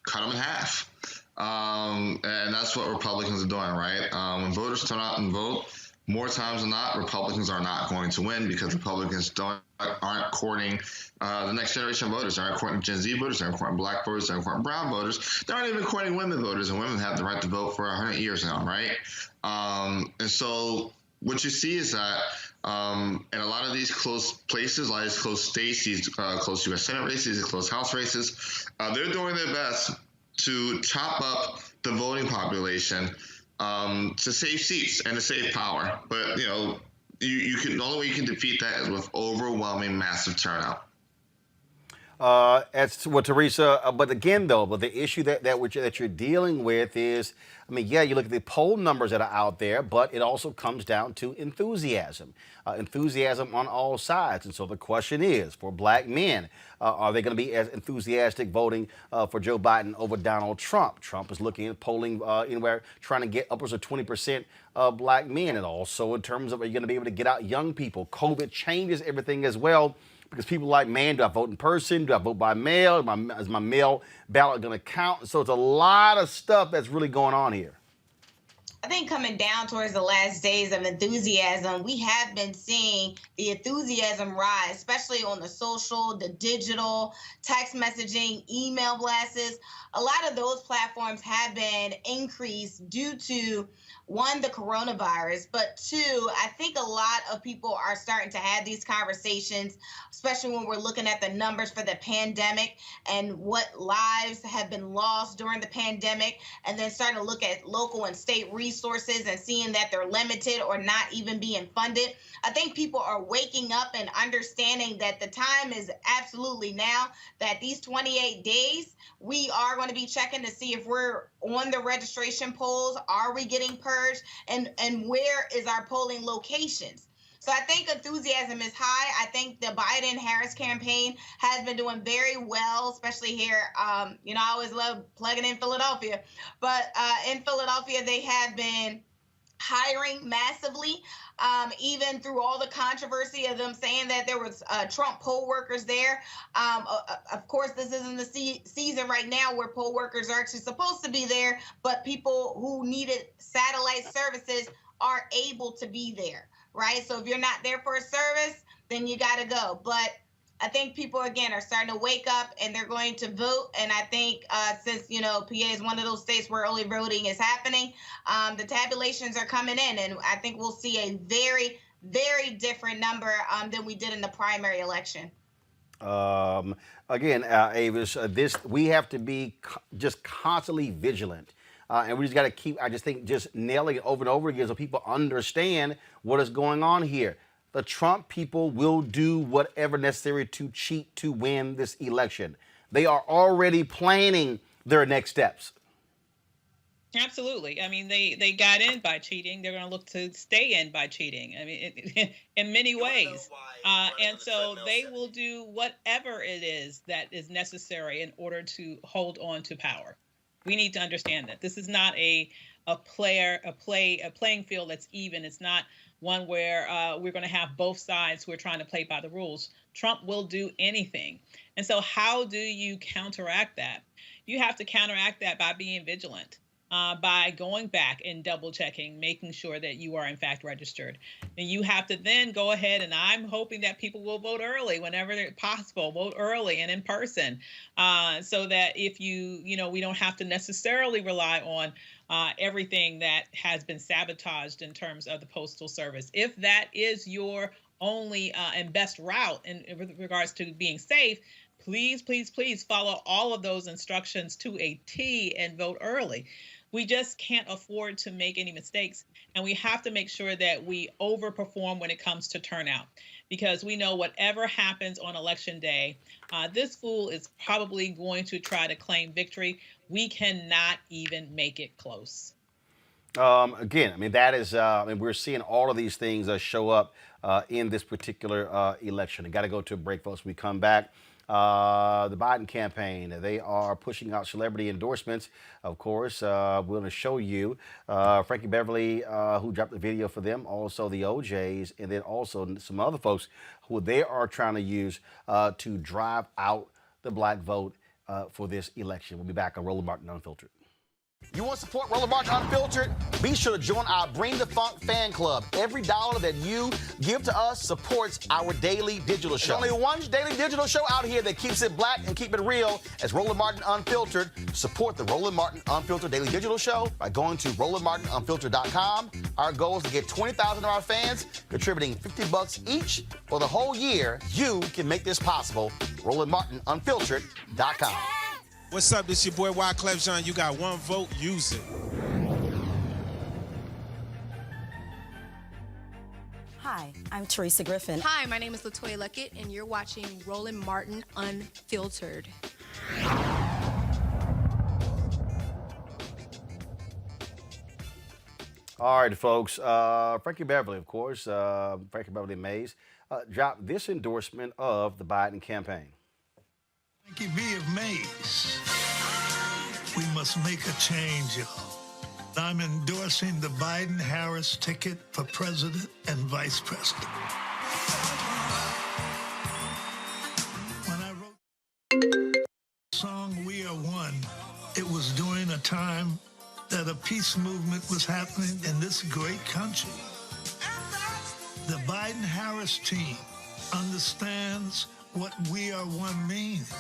cut them in half. And that's what Republicans are doing, right? When voters turn out and vote, more times than not, Republicans are not going to win because Republicans aren't courting the next generation of voters. They aren't courting Gen Z voters. They aren't courting Black voters. They aren't courting brown voters. They aren't even courting women voters, and women have the right to vote for 100 years now, right? And so what you see is that in a lot of these close places, a lot of these close states, these close U.S. Senate races, these close House races, they're doing their best to chop up the voting population to save seats and to save power. But, you can, the only way you can defeat that is with overwhelming massive turnout. As to what Teresa, but again, though, the issue that you're dealing with is, you look at the poll numbers that are out there, but it also comes down to enthusiasm on all sides. And so the question is, for Black men, are they going to be as enthusiastic voting for Joe Biden over Donald Trump? Trump is looking at polling anywhere, trying to get upwards of 20% of Black men. And also in terms of, are you going to be able to get out young people? COVID changes everything as well. Because people are like, man, do I vote in person? Do I vote by mail? Is my mail ballot going to count? So it's a lot of stuff that's really going on here. I think coming down towards the last days of enthusiasm, we have been seeing the enthusiasm rise, especially on the social, the digital, text messaging, email blasts. A lot of those platforms have been increased due to, one, the coronavirus, but two, I think a lot of people are starting to have these conversations, especially when we're looking at the numbers for the pandemic and what lives have been lost during the pandemic, and then starting to look at local and state resources and seeing that they're limited or not even being funded. I think people are waking up and understanding that the time is absolutely now, that these 28 days, we are going to be checking to see if we're on the registration polls. Are we getting purged? And where is our polling locations? So I think enthusiasm is high. I think the Biden-Harris campaign has been doing very well, especially here. I always love plugging in Philadelphia. But in Philadelphia, they have been hiring massively, even through all the controversy of them saying that there was Trump poll workers there. Of course, this isn't the season right now where poll workers are actually supposed to be there, but people who needed satellite services are able to be there, right? So if you're not there for a service, then you got to go. But I think people, again, are starting to wake up and they're going to vote. And I think since, PA is one of those states where early voting is happening, the tabulations are coming in. And I think we'll see a very, very different number than we did in the primary election. Again, Avis, we have to be just constantly vigilant. And we just got to keep, I just think, just nailing it over and over again so people understand what is going on here. The Trump people will do whatever necessary to cheat to win this election. They are already planning their next steps. Absolutely. I mean, they got in by cheating. They're going to look to stay in by cheating. I mean, in many ways. And so they will do whatever it is that is necessary in order to hold on to power. We need to understand that this is not a playing field that's even. It's not one where we're going to have both sides who are trying to play by the rules. Trump will do anything. And so how do you counteract that? You have to counteract that by being vigilant, by going back and double checking, making sure that you are in fact registered. And you have to then go ahead, and I'm hoping that people will vote early whenever possible, vote early and in person, so that if we don't have to necessarily rely on everything that has been sabotaged in terms of the Postal Service. If that is your only and best route in regards to being safe, please, please, please follow all of those instructions to a T and vote early. We just can't afford to make any mistakes, and we have to make sure that we overperform when it comes to turnout, because we know whatever happens on Election Day, this fool is probably going to try to claim victory. We cannot even make it close. Again, I mean, that is, we're seeing all of these things show up in this particular election. I got to go to a break, folks. When we come back. The Biden campaign, they are pushing out celebrity endorsements. Of course, we're going to show you Frankie Beverly, who dropped the video for them, also the OJs, and then also some other folks who they are trying to use to drive out the black vote for this election. We'll be back on Roland Martin Unfiltered. You want to support Roland Martin Unfiltered? Be sure to join our Bring the Funk fan club. Every dollar that you give to us supports our daily digital show. There's only one daily digital show out here that keeps it black and keep it real as Roland Martin Unfiltered. Support the Roland Martin Unfiltered daily digital show by going to RolandMartinUnfiltered.com. Our goal is to get 20,000 of our fans contributing $50 each for the whole year. You can make this possible. RolandMartinUnfiltered.com. What's up? This your boy Wyclef Jean. You got one vote. Use it. Hi, I'm Teresa Griffin. Hi, my name is LaToya Luckett, and you're watching Roland Martin Unfiltered. All right, folks. Frankie Beverly, of course, Frankie Beverly Mays, dropped this endorsement of the Biden campaign. Frankie B. of Mays. We must make a change, y'all. I'm endorsing the Biden-Harris ticket for president and vice president. When I wrote the song We Are One, it was during a time that a peace movement was happening in this great country. The Biden-Harris team understands what We Are One means.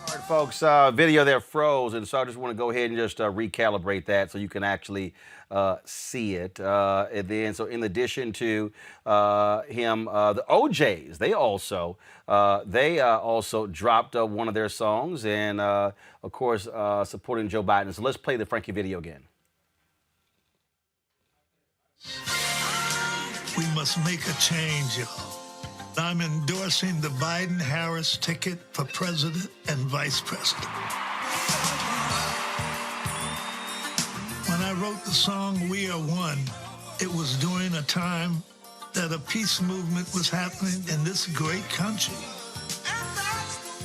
All right, folks, video there froze, and so I just want to go ahead and just recalibrate that so you can actually see it. And then, so in addition to him, the OJs, they also dropped one of their songs, and of course, supporting Joe Biden. So let's play the Frankie video again. We must make a change, y'all. I'm endorsing the Biden-Harris ticket for president and vice president. When I wrote the song We Are One, it was during a time that a peace movement was happening in this great country.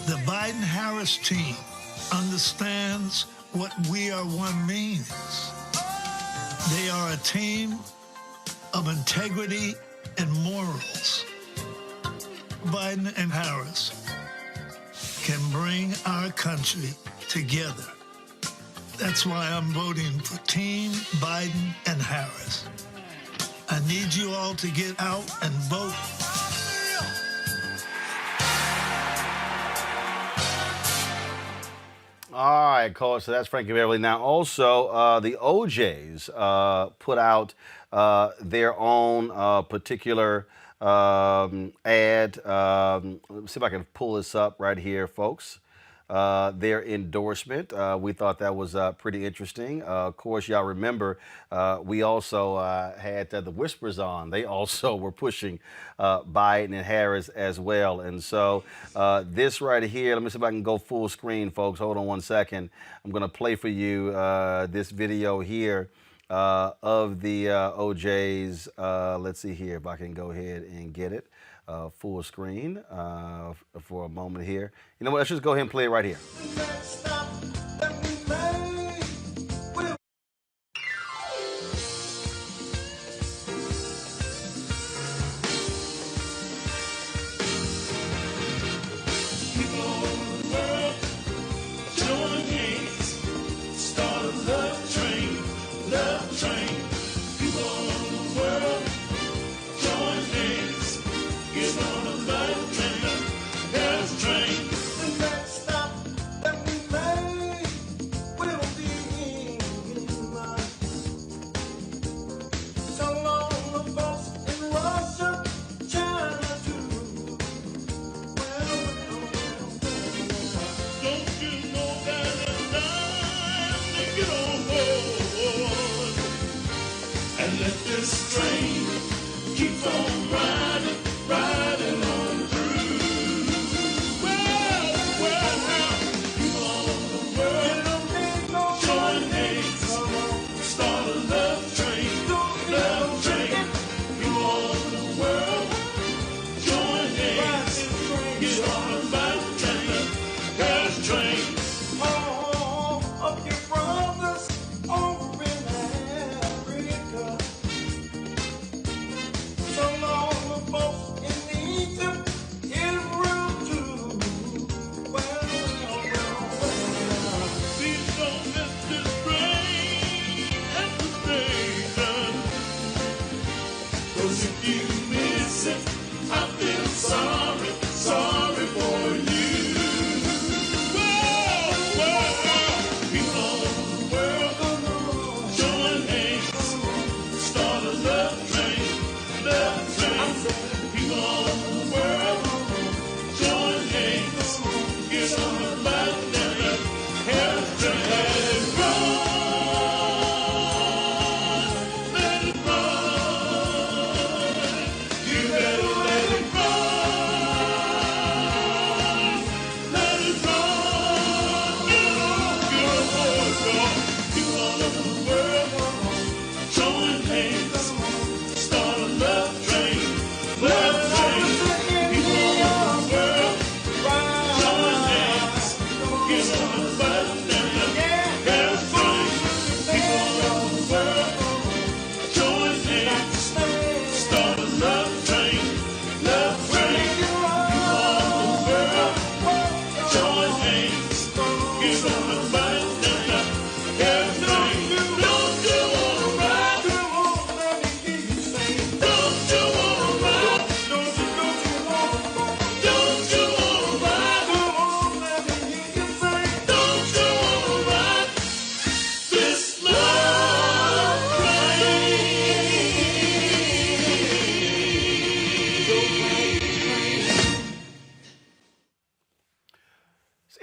The Biden-Harris team understands what We Are One means. They are a team of integrity and morals. Biden and Harris can bring our country together. That's why I'm voting for Team Biden and Harris. I need you all to get out and vote. All right, Coach. So that's Frankie Beverly. Now, also, the OJs put out their own particular ad. Let me see if I can pull this up right here, folks. Their endorsement. We thought that was pretty interesting. Of course, y'all remember we also had the Whispers on. They also were pushing Biden and Harris as well. And so this right here, let me see if I can go full screen, folks. Hold on one second. I'm going to play for you this video here of the OJs. Let's see here if I can go ahead and get it. Full screen for a moment here. You know what? Let's just go ahead and play it right here.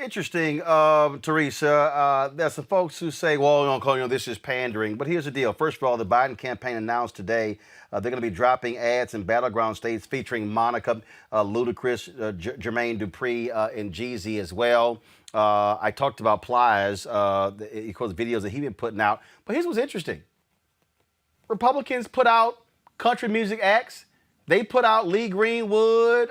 Interesting, Teresa. There's some folks who say, well, this is pandering. But here's the deal. First of all, the Biden campaign announced today they're going to be dropping ads in battleground states featuring Monica, Ludacris, Jermaine Dupri, and Jeezy as well. I talked about Plies, because videos that he's been putting out. But here's what's interesting. Republicans put out country music acts. They put out Lee Greenwood,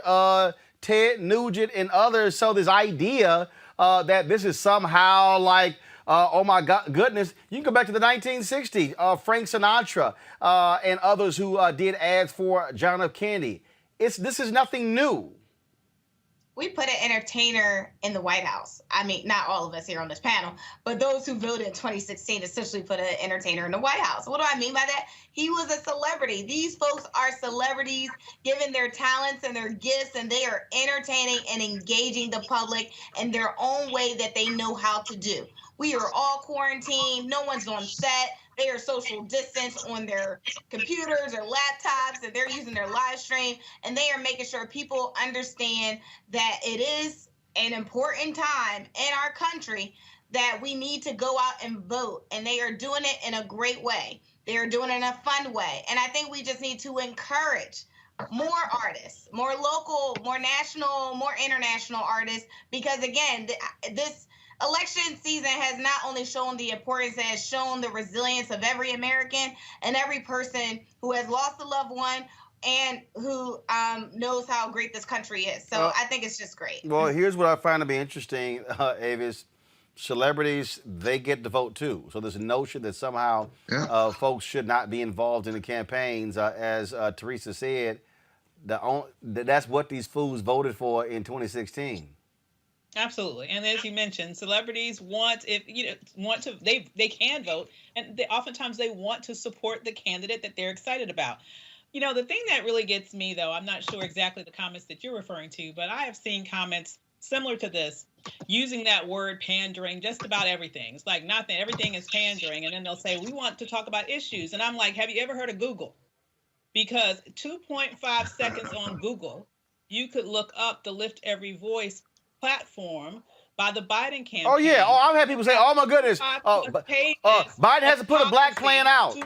Ted Nugent, and others. So this idea that this is somehow like Oh my goodness, you can go back to the 1960s. Frank Sinatra and others who did ads for John F. Kennedy. This is nothing new. We put an entertainer in the White House. I mean, not all of us here on this panel, but those who voted in 2016 essentially put an entertainer in the White House. What do I mean by that? He was a celebrity. These folks are celebrities given their talents and their gifts, and they are entertaining and engaging the public in their own way that they know how to do. We are all quarantined. No one's on set. They are social distance on their computers or laptops, and they're using their live stream, and they are making sure people understand that it is an important time in our country that we need to go out and vote, and they are doing it in a great way. They are doing it in a fun way, and I think we just need to encourage more artists, more local, more national, more international artists, because again, this election season has not only shown the importance, it has shown the resilience of every American and every person who has lost a loved one and who knows how great this country is. So I think it's just great. Well, here's what I find to be interesting, Avis. Celebrities, they get to vote too. So there's a notion that somehow folks should not be involved in the campaigns. As Teresa said, that's what these fools voted for in 2016. Absolutely, and as you mentioned, celebrities want to they can vote, and oftentimes they want to support the candidate that they're excited about. You know, the thing that really gets me, though, I'm not sure exactly the comments that you're referring to, but I have seen comments similar to this using that word pandering just about everything. It's like nothing, everything is pandering, and then they'll say we want to talk about issues, and I'm like, have you ever heard of Google? Because 2.5 seconds on Google, you could look up the Lift Every Voice platform by the Biden campaign. Oh yeah. Oh, I've had people say, "Oh my goodness, Biden hasn't put a black plan out."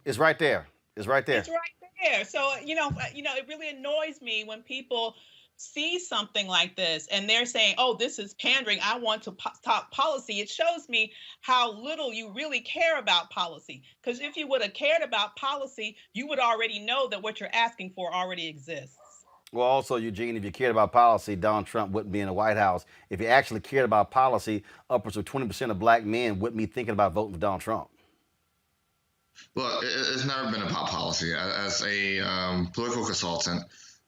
It's right there. It's right there. It's right there. So it really annoys me when people see something like this and they're saying, "Oh, this is pandering. I want to talk policy." It shows me how little you really care about policy. Because if you would have cared about policy, you would already know that what you're asking for already exists. Well, also, Eugene, if you cared about policy, Donald Trump wouldn't be in the White House. If he actually cared about policy, upwards of 20% of black men wouldn't be thinking about voting for Donald Trump. Well, it's never been about policy. As a political consultant,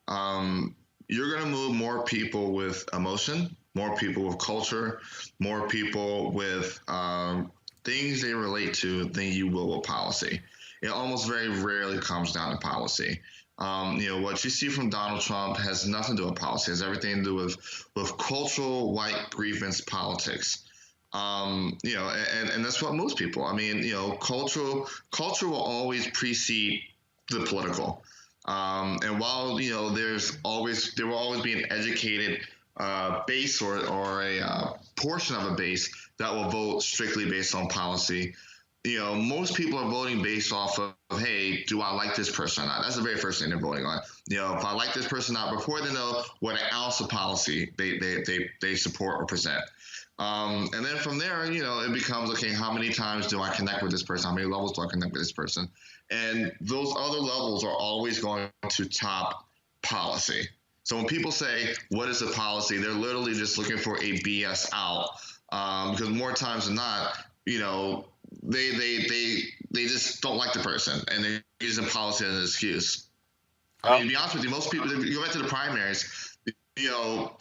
you're going to move more people with emotion, more people with culture, more people with things they relate to than you will with policy. It almost very rarely comes down to policy. What you see from Donald Trump has nothing to do with policy. It has everything to do with cultural white grievance politics. And that's what moves people. I mean, culture will always precede the political. And while there will always be an educated base or a portion of a base that will vote strictly based on policy. Most people are voting based off of, hey, do I like this person or not? That's the very first thing they're voting on. If I like this person or not, before they know what an ounce of policy they support or present. And then from there, it becomes, okay, how many times do I connect with this person? How many levels do I connect with this person? And those other levels are always going to top policy. So when people say, what is the policy? They're literally just looking for a BS out. Because more times than not, they just don't like the person, and they're using policy as an excuse. I mean, to be honest with you, most people, if you go back to the primaries,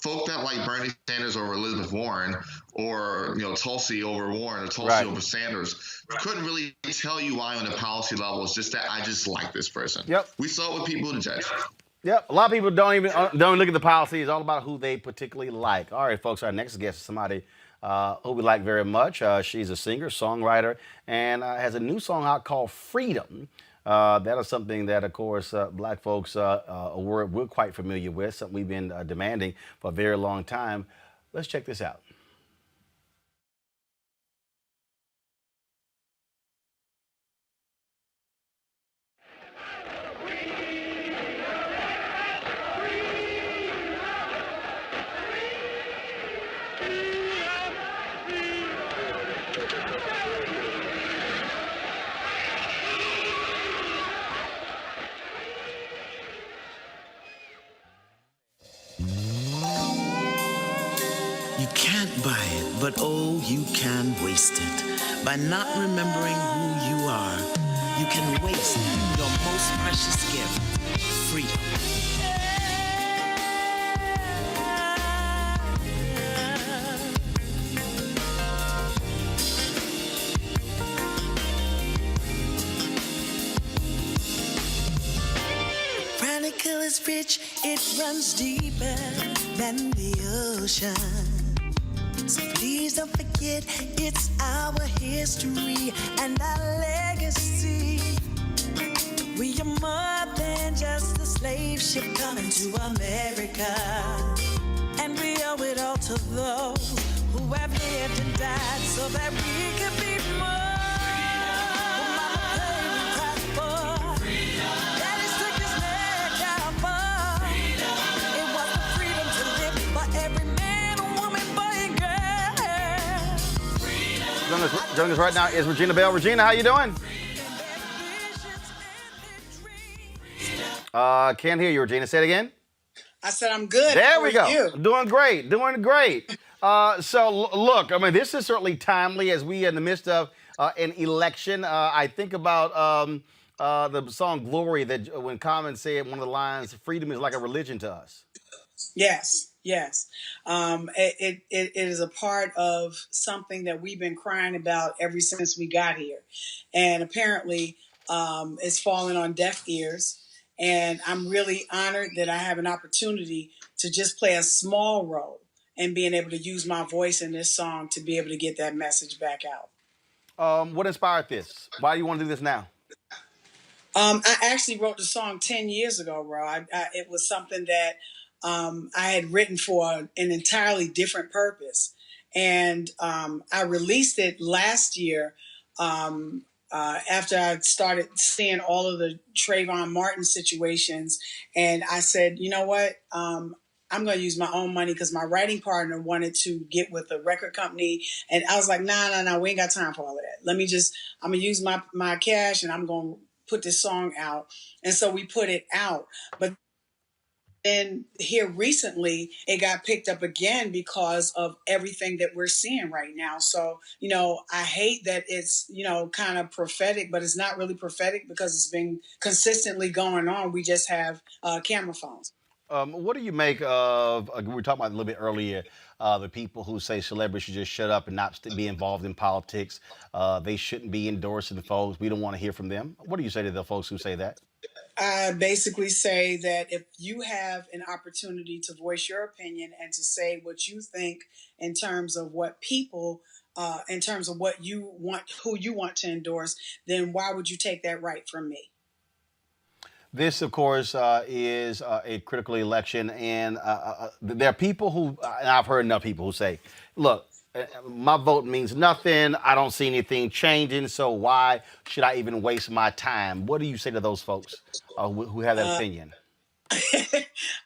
folk that like Bernie Sanders over Elizabeth Warren, or Tulsi over Warren, or Tulsi over Sanders, couldn't really tell you why on the policy level. It's just that I just like this person. Yep. We saw it with people to judge. Yep. A lot of people don't even look at the policy. It's all about who they particularly like. All right, folks. Our next guest is somebody who we like very much. She's a singer, songwriter, and has a new song out called Freedom. That is something that, of course, black folks, a word we're quite familiar with, something we've been demanding for a very long time. Let's check this out. You can't buy it But oh, you can waste it. By not remembering who you are, you can waste your most precious gift, freedom. Chronicle is rich, it runs deeper than the ocean. So please don't forget, it's our history and our legacy. We are more than just a slave ship coming to America. And we owe it all to those who have lived and died so that we could be more. Joining us right now is Regina Bell. Regina, how you doing? Can't hear you, Regina. Say it again. I said I'm good. There How we are go. you? Doing great. Look, I mean, this is certainly timely as we are in the midst of an election. I think about the song "Glory" that when Common said one of the lines, "Freedom is like a religion to us." Yes. It is a part of something that we've been crying about ever since we got here. And apparently it's fallen on deaf ears. And I'm really honored that I have an opportunity to just play a small role in being able to use my voice in this song to be able to get that message back out. What inspired this? Why do you want to do this now? I actually wrote the song 10 years ago, Ro. It was something that I had written for an entirely different purpose. And I released it last year after I started seeing all of the Trayvon Martin situations. And I said, you know what? I'm going to use my own money because my writing partner wanted to get with a record company. And I was like, nah, we ain't got time for all of that. I'm going to use my cash and I'm going to put this song out. And so we put it out. But then here recently, it got picked up again because of everything that we're seeing right now. So, I hate that it's, kind of prophetic, but it's not really prophetic because it's been consistently going on. We just have camera phones. What do you make of, we were talking about a little bit earlier, the people who say celebrities should just shut up and not be involved in politics. They shouldn't be endorsing folks. We don't want to hear from them. What do you say to the folks who say that? I basically say that if you have an opportunity to voice your opinion and to say what you think in terms of what people, in terms of what you want, who you want to endorse, then why would you take that right from me? This, of course, is a critical election, and there are people who, and I've heard enough people who say, look, my vote means nothing. I don't see anything changing, so why should I even waste my time? What do you say to those folks who have that opinion?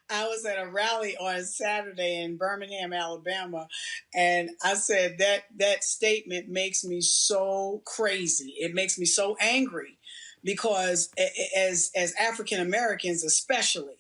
I was at a rally on Saturday in Birmingham, Alabama, and I said that statement makes me so crazy. It makes me so angry because as African Americans especially,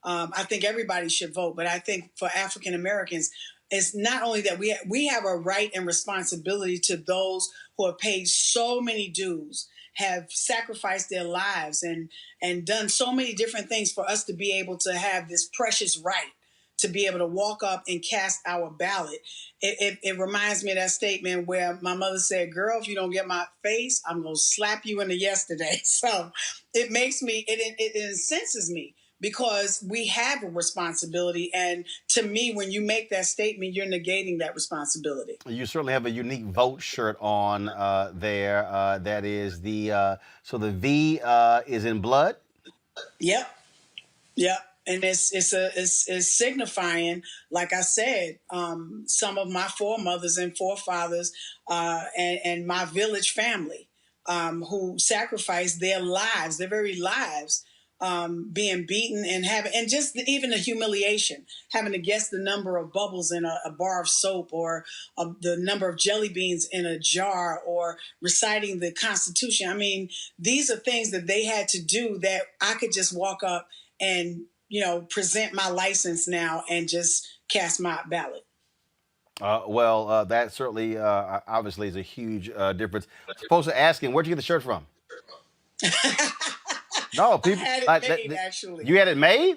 I think everybody should vote, but I think for African Americans, it's not only that we have a right and responsibility to those who have paid so many dues, have sacrificed their lives and done so many different things for us to be able to have this precious right to be able to walk up and cast our ballot. It reminds me of that statement where my mother said, girl, if you don't get my face, I'm going to slap you in the yesterday. So it makes me, it incenses me because we have a responsibility. And to me, when you make that statement, you're negating that responsibility. You certainly have a unique vote shirt on there. That is so the V is in blood? Yep. And it's signifying, like I said, some of my foremothers and forefathers and my village family who sacrificed their lives, their very lives, being beaten and just even the humiliation, having to guess the number of bubbles in a bar of soap or the number of jelly beans in a jar or reciting the Constitution. I mean, these are things that they had to do that I could just walk up and present my license now and just cast my ballot. That certainly obviously is a huge difference. Supposed to ask him, where'd you get the shirt from? No, I people. had it made, actually. You had it made?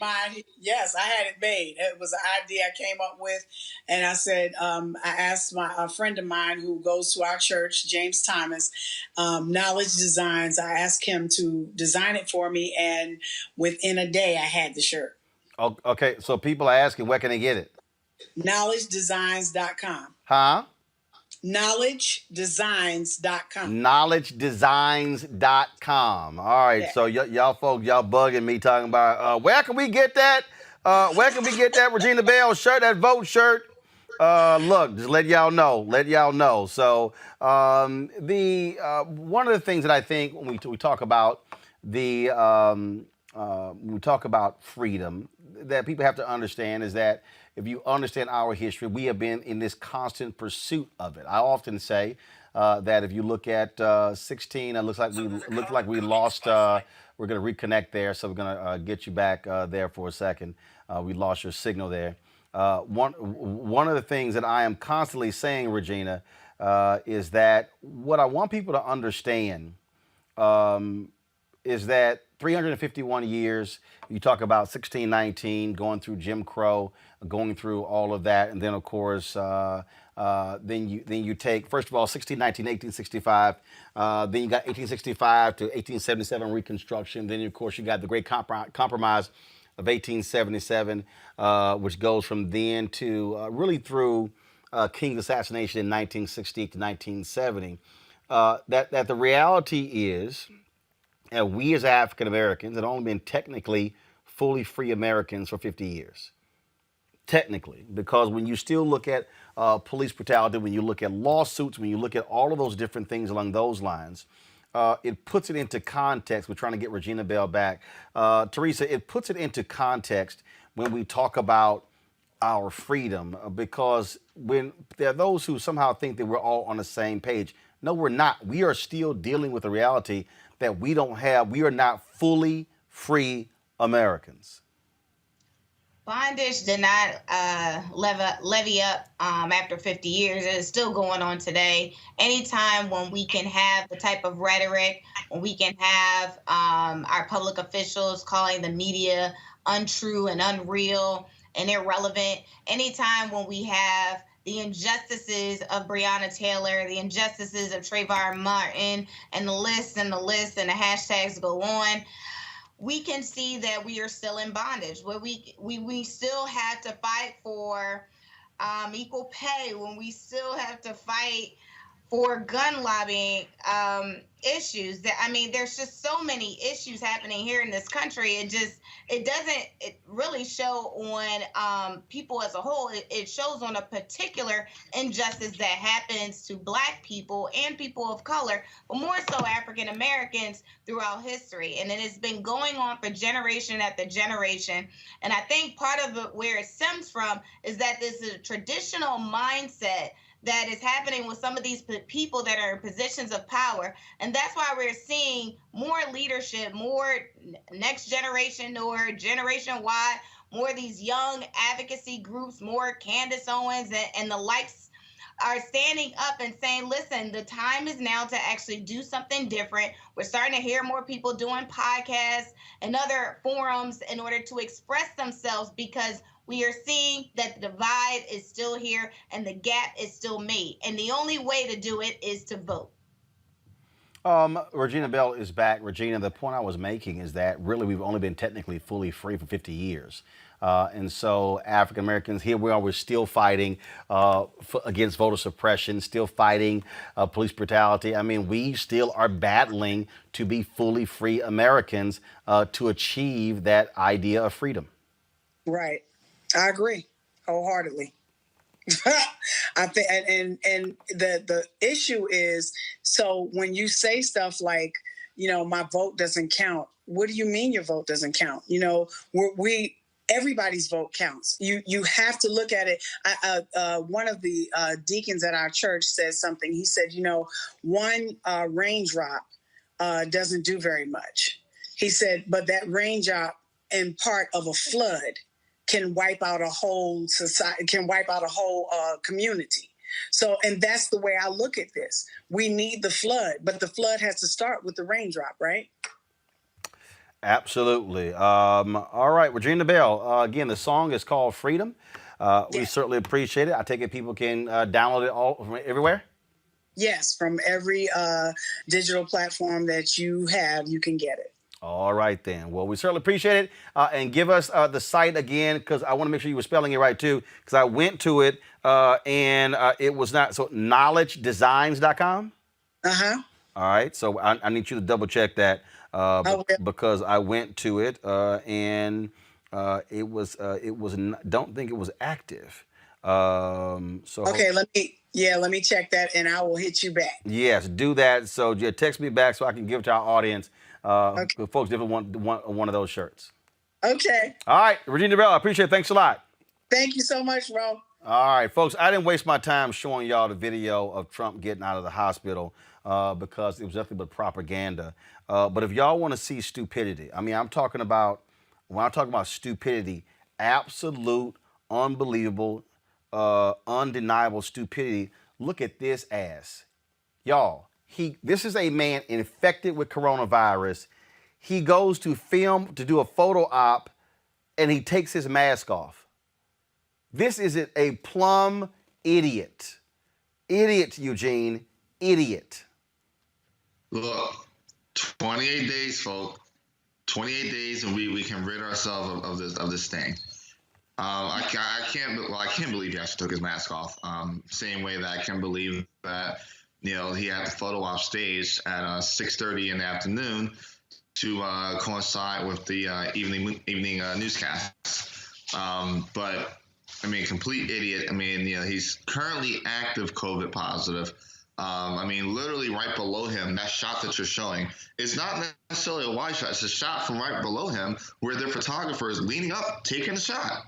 Yes, I had it made. It was an idea I came up with, and I said, I asked a friend of mine who goes to our church, James Thomas, Knowledge Designs. I asked him to design it for me, and within a day, I had the shirt. Oh, okay, so people are asking, where can they get it? KnowledgeDesigns.com. Huh? KnowledgeDesigns.com. KnowledgeDesigns.com. All right, Yeah. so y'all folks, y'all bugging me talking about where can we get that? Where can we get that Regina Bell shirt, that vote shirt? Look, just let y'all know. Let y'all know. So the one of the things that I think when we talk about when we talk about freedom, that people have to understand is that if you understand our history, we have been in this constant pursuit of it. I often say that if you look at 16, it looks like we lost. We're going to reconnect there, so we're going to get you back there for a second. We lost your signal there. One of the things that I am constantly saying, Regina, is that what I want people to understand is that 351 years, you talk about 1619, going through Jim Crow, going through all of that, and then of course, then you take, first of all, 1619, 1865, then you got 1865 to 1877 Reconstruction, then of course you got the Great Compromise of 1877, which goes from then to really through King's assassination in 1960 to 1970. That the reality is, and we as African Americans have only been technically fully free Americans for 50 years. Technically, because when you still look at police brutality, when you look at lawsuits, when you look at all of those different things along those lines, it puts it into context. We're trying to get Regina Bell back. Teresa, it puts it into context when we talk about our freedom, because when there are those who somehow think that we're all on the same page. No, we're not. We are still dealing with the reality that we are not fully free Americans. Bondage did not levy up after 50 years. It is still going on today. Anytime when we can have the type of rhetoric, when we can have our public officials calling the media untrue and unreal and irrelevant, anytime when we have the injustices of Breonna Taylor, the injustices of Trayvon Martin, and the list and the hashtags go on, we can see that we are still in bondage, where we still have to fight for equal pay, when we still have to fight for gun lobbying issues. There's just so many issues happening here in this country. It doesn't really show on people as a whole. It shows on a particular injustice that happens to Black people and people of color, but more so African Americans throughout history. And it has been going on for generation after generation. And I think part of it, where it stems from, is that this is a traditional mindset that is happening with some of these people that are in positions of power. And that's why we're seeing more leadership, more next generation or Generation Y, more of these young advocacy groups, more Candace Owens and the likes are standing up and saying, listen, the time is now to actually do something different. We're starting to hear more people doing podcasts and other forums in order to express themselves, because we are seeing that the divide is still here and the gap is still made. And the only way to do it is to vote. Regina Bell is back. Regina, the point I was making is that really we've only been technically fully free for 50 years. And so African Americans, here we are, we're still fighting against voter suppression, still fighting police brutality. We still are battling to be fully free Americans to achieve that idea of freedom. Right. I agree wholeheartedly. I think, and the issue is, so when you say stuff like, my vote doesn't count, what do you mean your vote doesn't count? Everybody's vote counts. You have to look at it. One of the deacons at our church says something. He said, one raindrop doesn't do very much. He said, but that raindrop in part of a flood can wipe out a whole society, can wipe out a whole community. So, and that's the way I look at this. We need the flood, but the flood has to start with the raindrop, right? Absolutely. All right, Regina Bell. Again, the song is called Freedom. We certainly appreciate it. I take it people can download it all from everywhere? Yes, from every digital platform that you have, you can get it. All right, then. Well, we certainly appreciate it. And give us the site again, because I want to make sure you were spelling it right, too, because I went to it and it was not. So, knowledgedesigns.com? Uh-huh. All right. So, I need you to double check that because I went to it and it was don't think it was active. So okay, let me check that and I will hit you back. Yes, do that. So text me back so I can give it to our audience. Okay. Folks definitely want one of those shirts. Okay. All right, Regina Bell, I appreciate it. Thanks a lot. Thank you so much, Ro. All right, folks, I didn't waste my time showing y'all the video of Trump getting out of the hospital because it was nothing but propaganda. But if y'all want to see stupidity, I mean, when I'm talking about stupidity, absolute, unbelievable, undeniable stupidity, look at this ass. Y'all, this is a man infected with coronavirus. He goes to film to do a photo op and he takes his mask off. This is a plumb idiot. Idiot, Eugene. Idiot. Look, 28 days, folks. 28 days and we can rid ourselves of this thing. I can't believe he actually took his mask off. Same way that I can't believe that he had the photo op staged at 6:30 in the afternoon to coincide with the evening newscasts. But I mean, complete idiot. I mean, he's currently active COVID positive. I mean, literally right below him, that shot that you're showing is not necessarily a wide shot. It's a shot from right below him where the photographer is leaning up, taking a shot.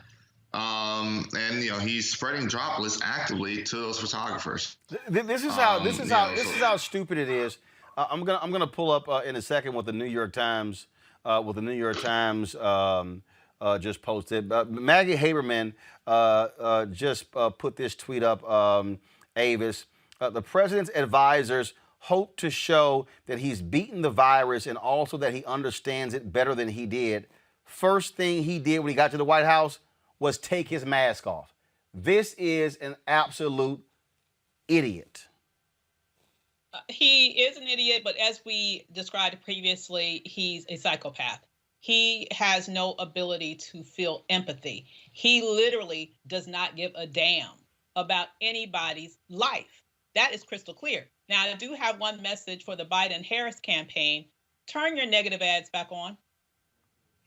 And he's spreading droplets actively to those photographers. This is how stupid it is. I'm gonna pull up in a second what the New York Times just posted. Maggie Haberman just put this tweet up. Avis, the president's advisors hope to show that he's beaten the virus and also that he understands it better than he did. First thing he did when he got to the White House was take his mask off. This is an absolute idiot. He is an idiot, but as we described previously, he's a psychopath. He has no ability to feel empathy. He literally does not give a damn about anybody's life. That is crystal clear. Now, I do have one message for the Biden-Harris campaign. Turn your negative ads back on.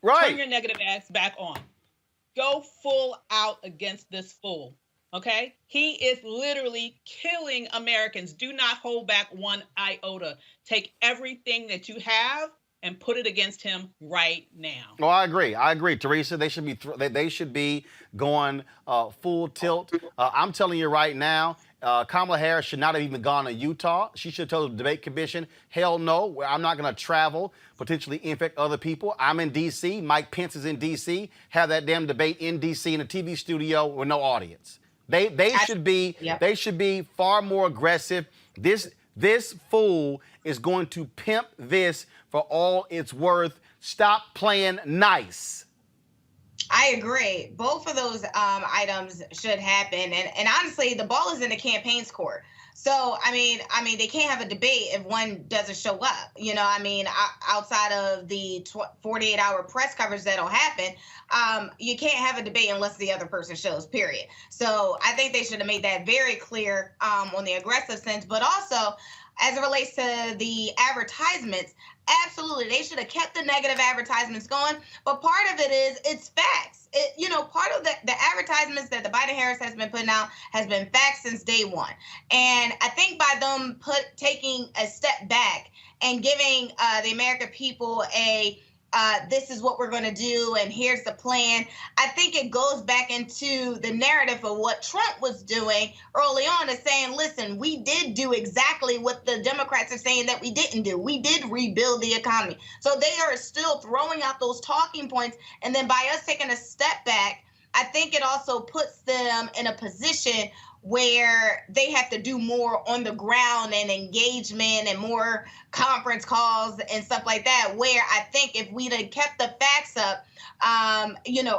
Right. Turn your negative ads back on. Go full out against this fool, okay? He is literally killing Americans. Do not hold back one iota. Take everything that you have and put it against him right now. Oh, I agree, Teresa. They should be going full tilt. I'm telling you right now, Kamala Harris should not have even gone to Utah. She should have told the debate commission, hell no, I'm not going to travel, potentially infect other people. I'm in D.C. Mike Pence is in D.C. Have that damn debate in D.C. in a TV studio with no audience. They should be far more aggressive. This fool is going to pimp this for all it's worth. Stop playing nice. I agree. Both of those items should happen. And honestly, the ball is in the campaign's court. So, I mean, they can't have a debate if one doesn't show up. Outside of the 48-hour press coverage that'll happen, you can't have a debate unless the other person shows, period. So I think they should have made that very clear on the aggressive sense. But also, as it relates to the advertisements, absolutely, they should have kept the negative advertisements going. But part of it is it's facts. Part of the advertisements that the Biden-Harris has been putting out has been facts since day one. And I think by them taking a step back and giving the American people this is what we're going to do and here's the plan, I think it goes back into the narrative of what Trump was doing early on, is saying, listen, we did do exactly what the Democrats are saying that we didn't do. We did rebuild the economy. So they are still throwing out those talking points. And then by us taking a step back, I think it also puts them in a position where they have to do more on the ground and engagement and more conference calls and stuff like that. Where I think if we'd have kept the facts up,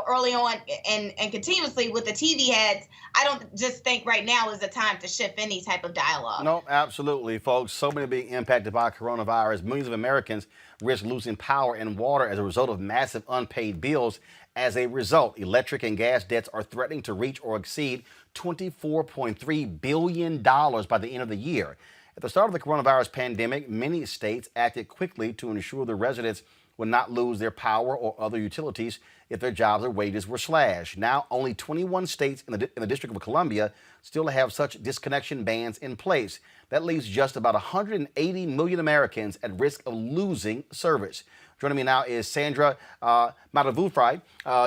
early on and continuously with the TV heads, I don't just think right now is the time to shift any type of dialogue. No, absolutely, folks. So many being impacted by coronavirus. Millions of Americans risk losing power and water as a result of massive unpaid bills. As a result, electric and gas debts are threatening to reach or exceed $24.3 billion by the end of the year. At the start of the coronavirus pandemic, many states acted quickly to ensure the residents would not lose their power or other utilities if their jobs or wages were slashed. Now, only 21 states in the District of Columbia still have such disconnection bans in place. That leaves just about 180 million Americans at risk of losing service. Joining me now is Sandra Matavufrai.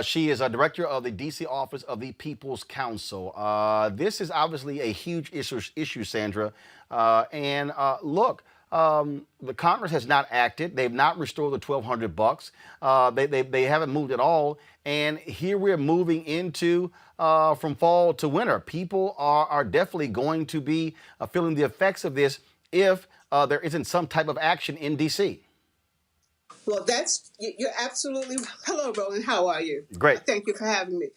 She is a director of the D.C. office of the People's Council. This is obviously a huge issue, Sandra. Look, the Congress has not acted. They've not restored the $1,200. They haven't moved at all. And here we're moving into from fall to winter. People are definitely going to be feeling the effects of this if there isn't some type of action in D.C. Well, you're absolutely. Hello, Roland. How are you? Great. Thank you for having me.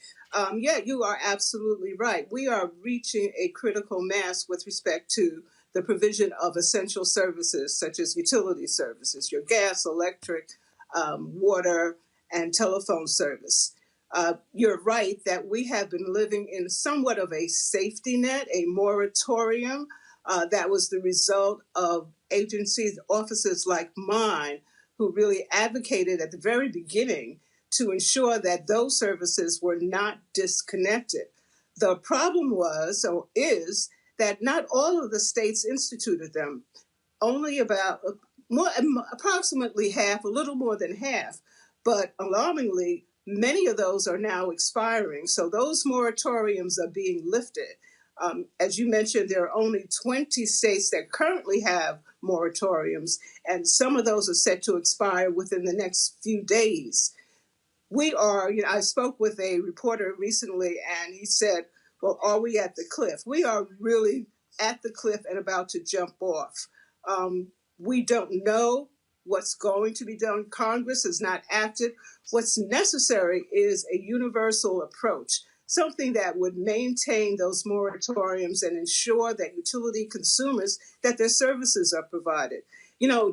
Yeah, you are absolutely right. We are reaching a critical mass with respect to the provision of essential services such as utility services, your gas, electric, water, and telephone service. You're right that we have been living in somewhat of a safety net, a moratorium that was the result of agencies, offices like mine, who really advocated at the very beginning to ensure that those services were not disconnected. The problem was, or is, that not all of the states instituted them. Only approximately half, a little more than half. But alarmingly, many of those are now expiring. So those moratoriums are being lifted. As you mentioned, there are only 20 states that currently have moratoriums, and some of those are set to expire within the next few days. I spoke with a reporter recently, and he said, well, are we at the cliff? We are really at the cliff and about to jump off. We don't know what's going to be done. Congress has not acted. What's necessary is a universal approach, something that would maintain those moratoriums and ensure that utility consumers, that their services are provided.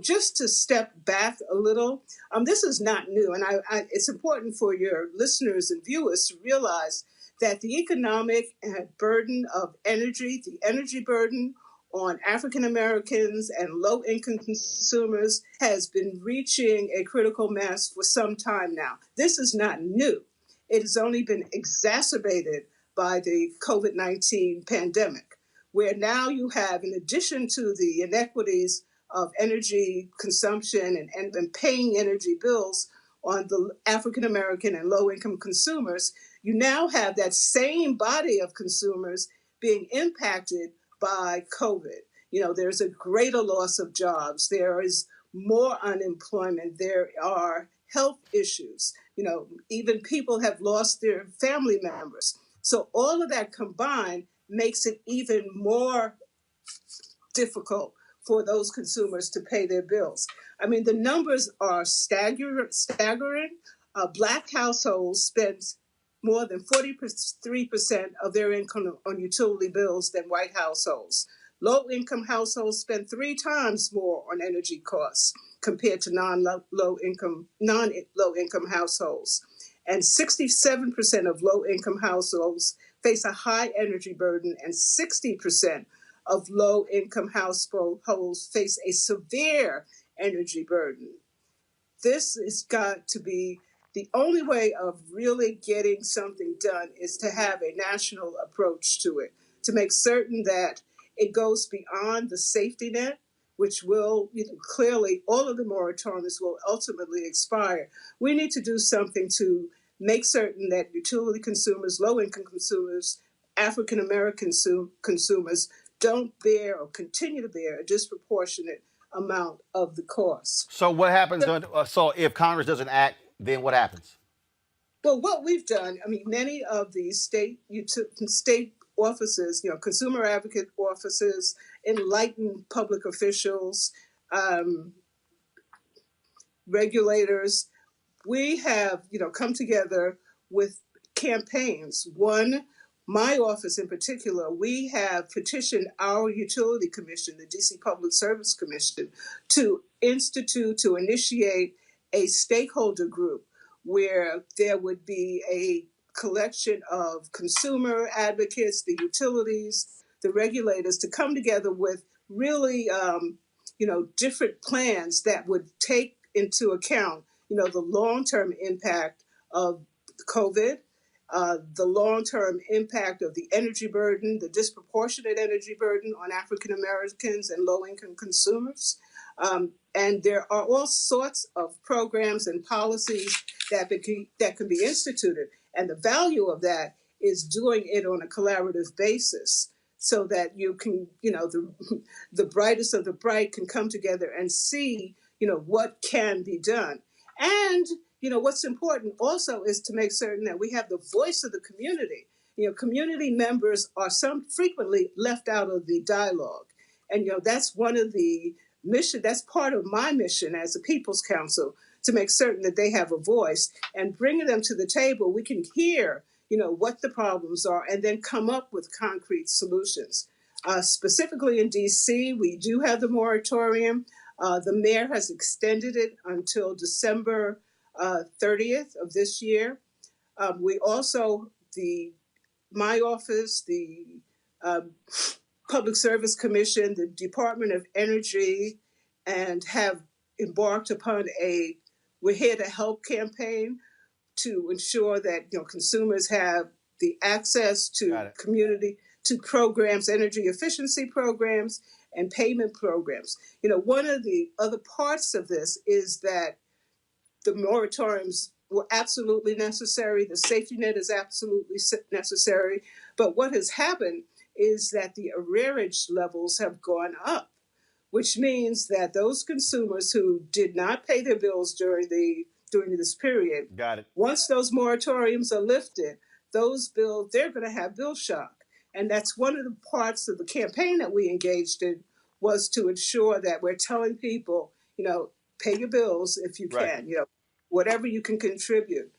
Just to step back a little, this is not new. And it's important for your listeners and viewers to realize that the economic burden of energy, the energy burden on African Americans and low-income consumers has been reaching a critical mass for some time now. This is not new. It has only been exacerbated by the COVID-19 pandemic, where now you have, in addition to the inequities of energy consumption and paying energy bills on the African American and low-income consumers, you now have that same body of consumers being impacted by COVID. There's a greater loss of jobs. There is more unemployment. There are health issues. Even people have lost their family members. So all of that combined makes it even more difficult for those consumers to pay their bills. I mean, the numbers are staggering. Black households spend more than 43% of their income on utility bills than white households. Low-income households spend 3 times more on energy costs compared to non-low-income households. And 67% of low-income households face a high energy burden, and 60% of low-income households face a severe energy burden. This has got to be the only way of really getting something done, is to have a national approach to it, to make certain that it goes beyond the safety net, which will, clearly all of the moratoriums will ultimately expire. We need to do something to make certain that utility consumers, low-income consumers, African American consumers don't bear or continue to bear a disproportionate amount of the cost. So what happens? So if Congress doesn't act, then what happens? Well, what we've done, I mean, many of the state offices, consumer advocate offices, enlightened public officials, um, regulators, we have, come together with campaigns. One, my office in particular, we have petitioned our utility commission, the DC Public Service Commission, to initiate a stakeholder group where there would be a collection of consumer advocates, the utilities, the regulators to come together with really, different plans that would take into account the long-term impact of COVID, the long-term impact of the energy burden, the disproportionate energy burden on African Americans and low-income consumers. And there are all sorts of programs and policies that can be instituted. And the value of that is doing it on a collaborative basis so that you can, the brightest of the bright can come together and see, what can be done. And, what's important also is to make certain that we have the voice of the community. Community members are frequently left out of the dialogue. And, that's one of the that's part of my mission as a People's Council, to make certain that they have a voice and bringing them to the table. We can hear, what the problems are and then come up with concrete solutions. Specifically in DC, we do have the moratorium. The mayor has extended it until December 30th of this year. We also, my office, the Public Service Commission, the Department of Energy, and have embarked upon a We're Here to Help campaign to ensure that consumers have the access to to programs, energy efficiency programs, and payment programs. One of the other parts of this is that the moratoriums were absolutely necessary. The safety net is absolutely necessary. But what has happened is that the arrearage levels have gone up, which means that those consumers who did not pay their bills during this period, once those moratoriums are lifted, those bills, they're going to have bill shock. And that's one of the parts of the campaign that we engaged in, was to ensure that we're telling people, pay your bills if you can, whatever you can contribute.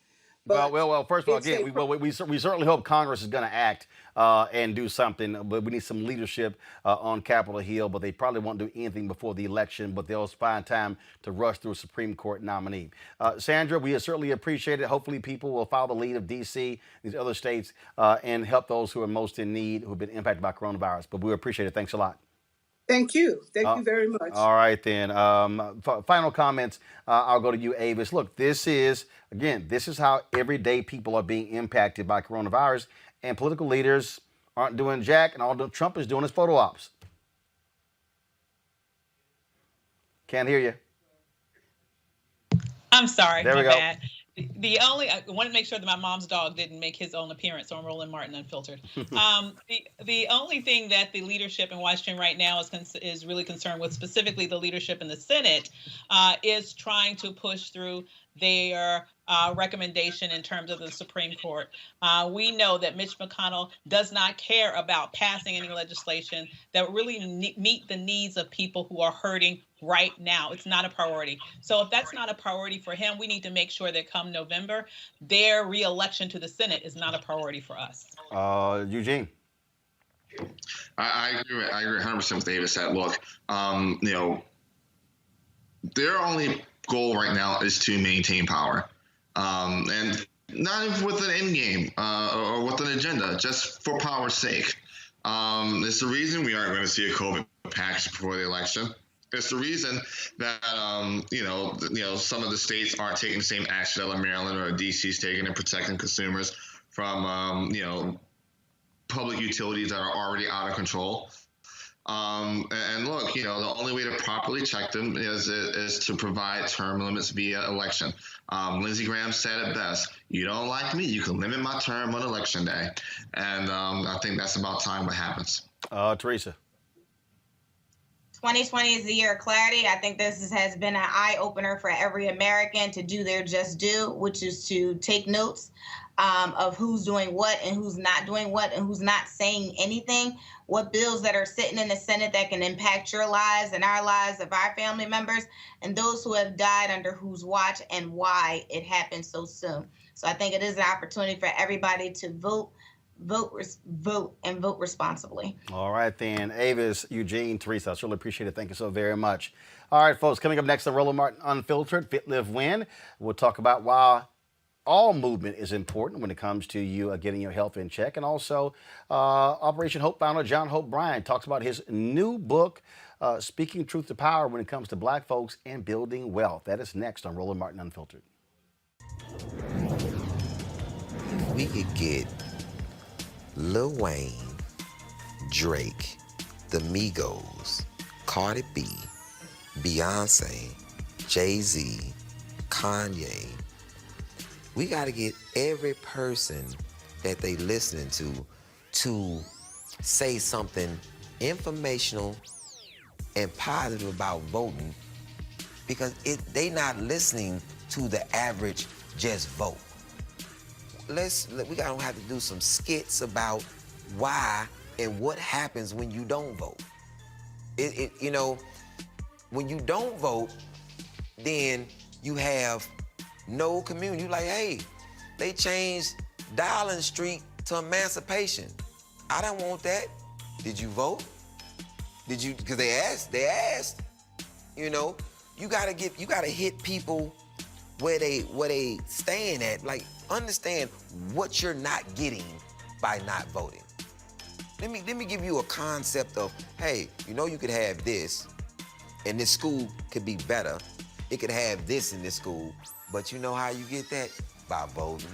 But well. First of all, again, we certainly hope Congress is going to act and do something. But we need some leadership on Capitol Hill. But they probably won't do anything before the election. But they'll find time to rush through a Supreme Court nominee. Sandra, we certainly appreciate it. Hopefully, people will follow the lead of D.C., these other states, and help those who are most in need, who've been impacted by coronavirus. But we appreciate it. Thanks a lot. Thank you. Thank you very much. All right, then. Final comments. I'll go to you, Avis. Look, this is how everyday people are being impacted by coronavirus, and political leaders aren't doing jack, and all Trump is doing is photo ops. Can't hear you. I'm sorry. There we go. Bad. I want to make sure that my mom's dog didn't make his own appearance on Roland Martin Unfiltered. The only thing that the leadership in Washington right now is really concerned with, specifically the leadership in the Senate, is trying to push through their recommendation in terms of the Supreme Court. We know that Mitch McConnell does not care about passing any legislation that really meet the needs of people who are hurting right now. It's not a priority. So if that's not a priority for him, we need to make sure that come November, their re-election to the Senate is not a priority for us. Eugene. I agree 100% with Davis that, look, their only goal right now is to maintain power. And not even with an end game or with an agenda, just for power's sake. It's the reason we aren't going to see a COVID package before the election. It's the reason that, some of the states aren't taking the same action that Maryland or DC is taking in protecting consumers from, public utilities that are already out of control. And look, the only way to properly check them is to provide term limits via election. Lindsey Graham said it best: "You don't like me, you can limit my term on election day." And I think that's about time what happens. Teresa. 2020 is the year of clarity. I think has been an eye opener for every American to do their just due, which is to take notes of who's doing what and who's not doing what and who's not saying anything. What bills that are sitting in the Senate that can impact your lives and our lives of our family members, and those who have died under whose watch and why it happened so soon. So I think it is an opportunity for everybody to vote and vote responsibly. All right, then. Avis, Eugene, Teresa, I really appreciate it. Thank you so very much. All right, folks, coming up next, the Roland Martin Unfiltered, Fit, Live, Win. We'll talk about why all movement is important when it comes to you getting your health in check. And also, Operation Hope founder John Hope Bryant talks about his new book, Speaking Truth to Power, when it comes to Black folks and building wealth. That is next on Roland Martin Unfiltered. We could get Lil Wayne, Drake, the Migos, Cardi B, Beyonce, Jay-Z, Kanye. We got to get every person that they listening to say something informational and positive about voting, because they not listening to the average just vote. We gotta have to do some skits about why and what happens when you don't vote. When you don't vote, then you have no community. You're like, hey, they changed Dowling Street to Emancipation. I don't want that. Did you vote? Did you? Because they asked. You gotta hit people where they stand at. Like, understand what you're not getting by not voting. Let me give you a concept of, hey, you could have this, and this school could be better. It could have this in this school, but you know how you get that? By voting.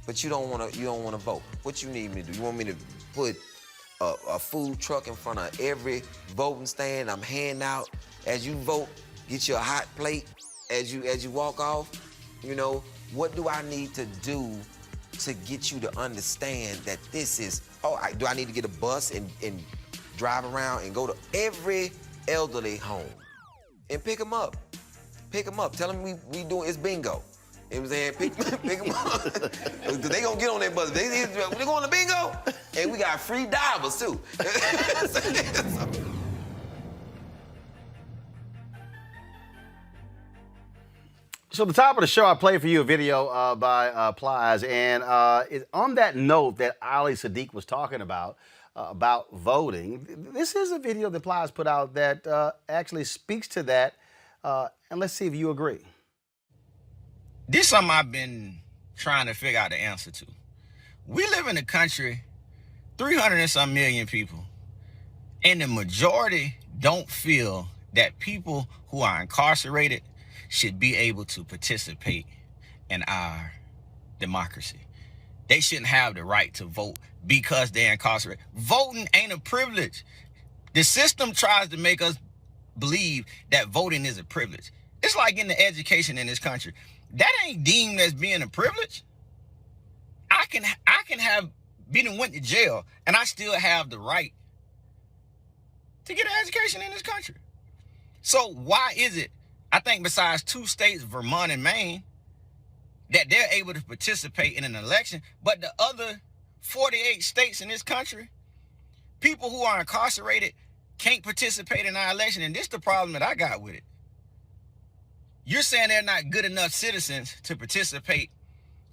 But you don't want to vote. What you need me to do? You want me to put a food truck in front of every voting stand? I'm handing out, as you vote, get you a hot plate as you walk off. What do I need to do to get you to understand that this is, do I need to get a bus and drive around and go to every elderly home and pick them up? Tell them we doing, it's bingo. You know what I'm saying? Pick them up. Because they gonna get on that bus. They going to bingo, and we got free divers too. So at the top of the show, I played for you a video by Plies, and on that note that Ali Sadiq was talking about voting, this is a video that Plies put out that actually speaks to that, and let's see if you agree. This is something I've been trying to figure out the answer to. We live in a country, 300 and some million people, and the majority don't feel that people who are incarcerated should be able to participate in our democracy. They shouldn't have the right to vote because they're incarcerated. Voting ain't a privilege. The system tries to make us believe that voting is a privilege. It's like in the education in this country. That ain't deemed as being a privilege. I can have been and went to jail, and I still have the right to get an education in this country. So why is it, I think besides 2 states, Vermont and Maine, that they're able to participate in an election, but the other 48 states in this country, people who are incarcerated can't participate in our election? And this is the problem that I got with it. You're saying they're not good enough citizens to participate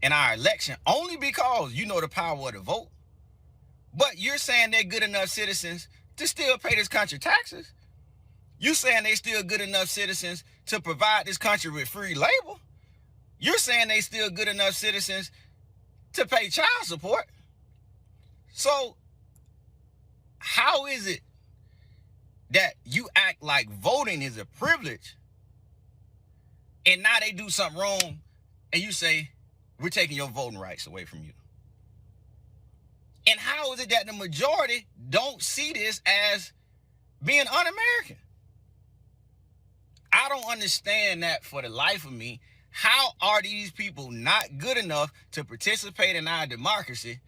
in our election only because you know the power of the vote. But you're saying they're good enough citizens to still pay this country taxes. You're saying they still good enough citizens to provide this country with free labor. You're saying they still good enough citizens to pay child support. So how is it that you act like voting is a privilege, and now they do something wrong and you say, we're taking your voting rights away from you? And how is it that the majority don't see this as being un-American? I don't understand that for the life of me. How are these people not good enough to participate in our democracy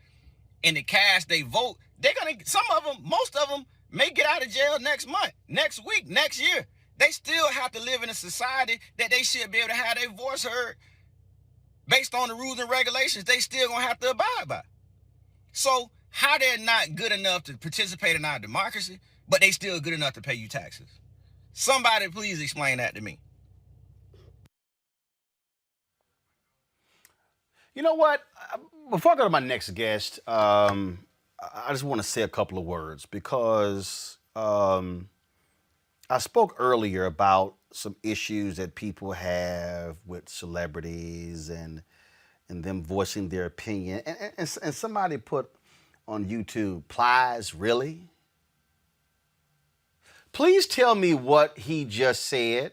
and to cast their vote? They're gonna, some of them, most of them may get out of jail next month, next week, next year. They still have to live in a society that they should be able to have their voice heard based on the rules and regulations they still gonna have to abide by. So how they're not good enough to participate in our democracy, but they still good enough to pay you taxes? Somebody please explain that to me. You know what? Before I go to my next guest, I just want to say a couple of words because I spoke earlier about some issues that people have with celebrities and them voicing their opinion. And somebody put on YouTube, Plies, really? Please tell me what he just said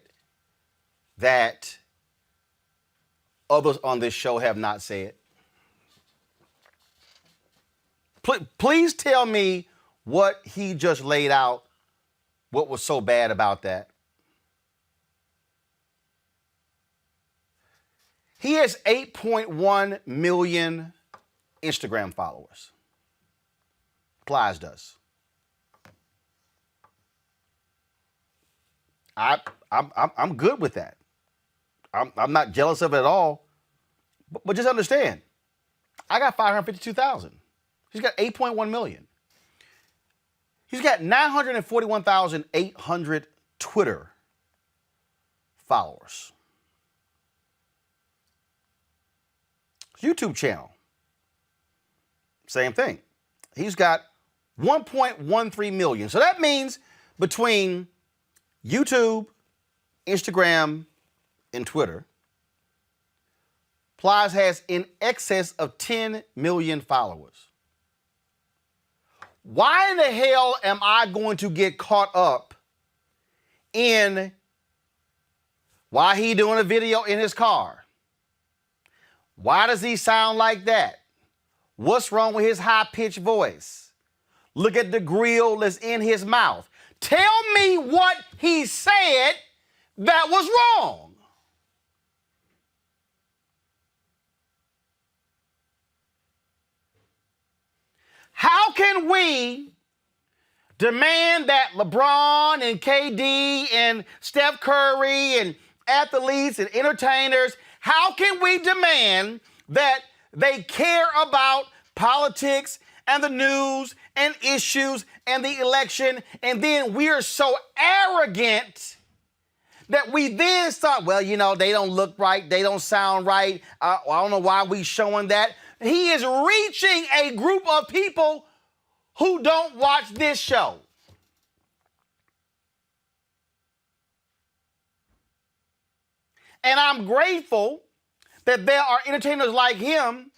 that others on this show have not said. Please tell me what he just laid out, what was so bad about that. He has 8.1 million Instagram followers. Plies does. I'm good with that. I'm not jealous of it at all. But just understand, I got 552,000. He's got 8.1 million. He's got 941,800 Twitter followers. YouTube channel, same thing. He's got 1.13 million. So that means between YouTube, Instagram, and Twitter, Plies has in excess of 10 million followers. Why in the hell am I going to get caught up in why he doing a video in his car? Why does he sound like that? What's wrong with his high-pitched voice? Look at the grill that's in his mouth. Tell me what he said that was wrong. How can we demand that LeBron and KD and Steph Curry and athletes and entertainers, how can we demand that they care about politics and the news and issues and the election, and then we're so arrogant that we then thought, well, you know, they don't look right, they don't sound right, I don't know why we showing that. He is reaching a group of people who don't watch this show. And I'm grateful that there are entertainers like him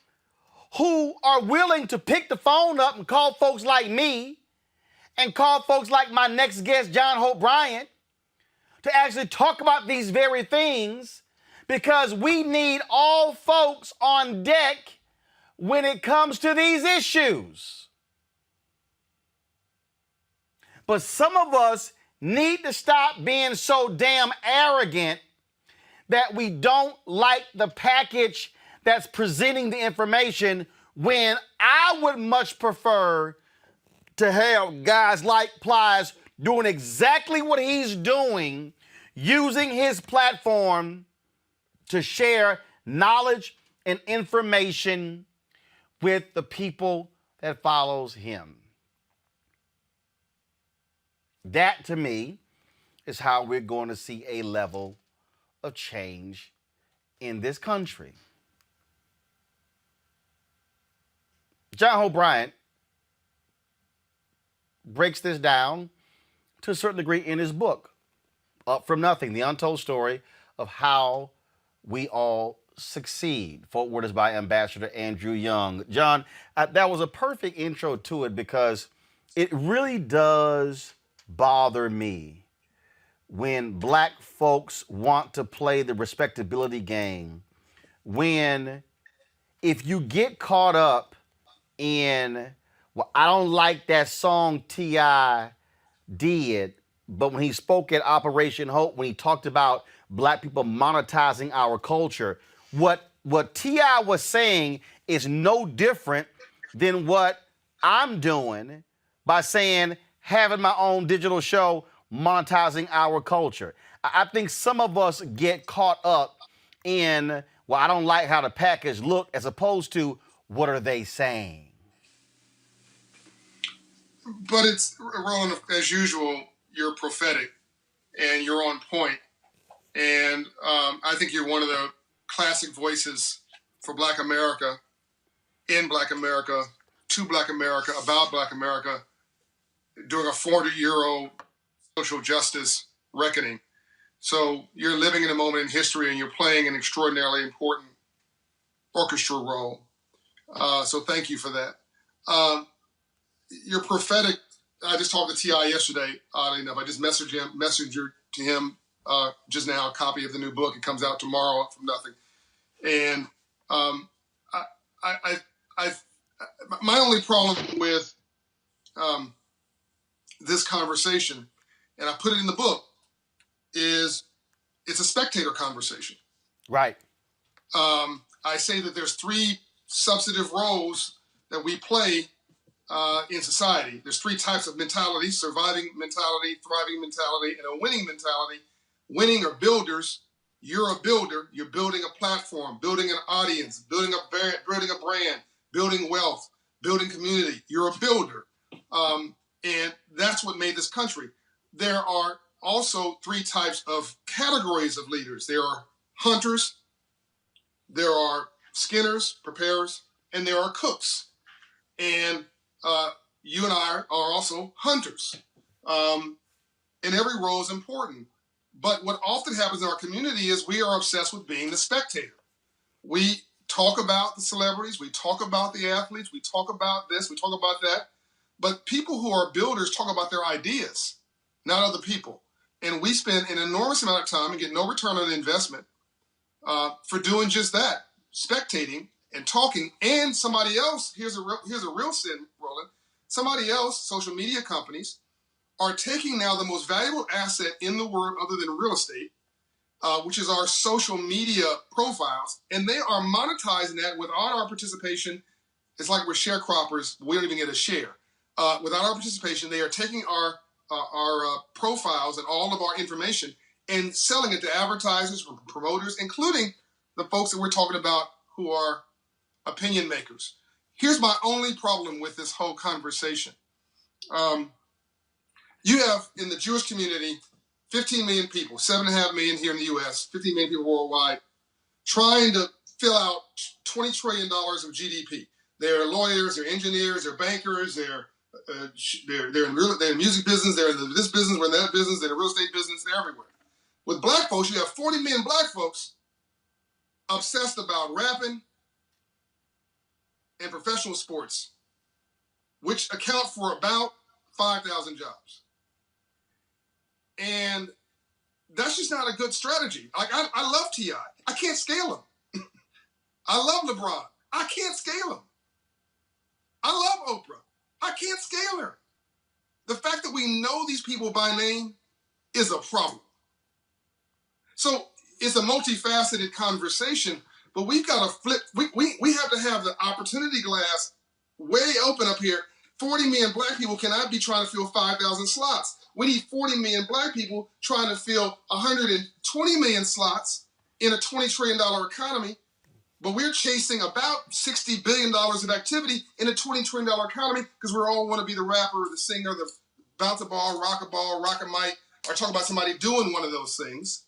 who are willing to pick the phone up and call folks like me and call folks like my next guest, John Hope Bryant, to actually talk about these very things, because we need all folks on deck when it comes to these issues. But some of us need to stop being so damn arrogant that we don't like the package that's presenting the information, when I would much prefer to have guys like Plies doing exactly what he's doing, using his platform to share knowledge and information with the people that follows him. That, to me, is how we're going to see a level of change in this country. John Hope Bryant breaks this down to a certain degree in his book, Up From Nothing, The Untold Story of How We All Succeed. Forward is by Ambassador Andrew Young. John, that was a perfect intro to it, because it really does bother me when black folks want to play the respectability game, when if you get caught up in, well, I don't like that song T.I. did, but when he spoke at Operation Hope, when he talked about black people monetizing our culture, what T.I. was saying is no different than what I'm doing by saying, having my own digital show, monetizing our culture. I think some of us get caught up in, well, I don't like how the package look, as opposed to what are they saying? But it's, Roland, as usual, you're prophetic and you're on point. And I think you're one of the classic voices for Black America, in Black America, to Black America, about Black America, during a 400-year-old social justice reckoning. So you're living in a moment in history and you're playing an extraordinarily important orchestral role. So thank you for that. You're prophetic. I just talked to T.I. yesterday, oddly enough. I just messaged him just now, a copy of the new book. It comes out tomorrow from nothing. And my only problem with this conversation, and I put it in the book, is it's a spectator conversation. Right. I say that there's three substantive roles that we play in society. There's three types of mentality: surviving mentality, thriving mentality, and a winning mentality. Winning are builders. You're a builder. You're building a platform, building an audience, building a brand, building wealth, building community. You're a builder. And that's what made this country. There are also three types of categories of leaders. There are hunters, there are skinners, preparers, and there are cooks. And you and I are also hunters. And every role is important. But what often happens in our community is we are obsessed with being the spectator. We talk about the celebrities, we talk about the athletes, we talk about this, we talk about that. But people who are builders talk about their ideas, not other people. And we spend an enormous amount of time and get no return on the investment for doing just that, spectating and talking. And somebody else, here's a real sin, Roland. Somebody else, social media companies, are taking now the most valuable asset in the world other than real estate, which is our social media profiles, and they are monetizing that without our participation. It's like we're sharecroppers. We don't even get a share. Without our participation, they are taking our profiles and all of our information and selling it to advertisers, promoters, including the folks that we're talking about who are opinion makers. Here's my only problem with this whole conversation. You have, in the Jewish community, 15 million people, 7.5 million here in the U.S., 15 million people worldwide, trying to fill out $20 trillion of GDP. They're lawyers, they're engineers, they're bankers, they're in music business, they're in this business, we're in that business, they're in the real estate business, they're everywhere. With black folks, you have 40 million black folks obsessed about rapping and professional sports, which account for about 5,000 jobs. And that's just not a good strategy. Like, I love T.I. I can't scale him. I love LeBron. I can't scale him. I love Oprah. I can't scale her. The fact that we know these people by name is a problem. So it's a multifaceted conversation, but we've got to flip. We have to have the opportunity glass way open up here. 40 million black people cannot be trying to fill 5,000 slots. We need 40 million black people trying to fill 120 million slots in a $20 trillion economy. But we're chasing about $60 billion of activity in a $20 trillion economy because we all want to be the rapper, the singer, the bounce a ball, rock a mic, or talk about somebody doing one of those things,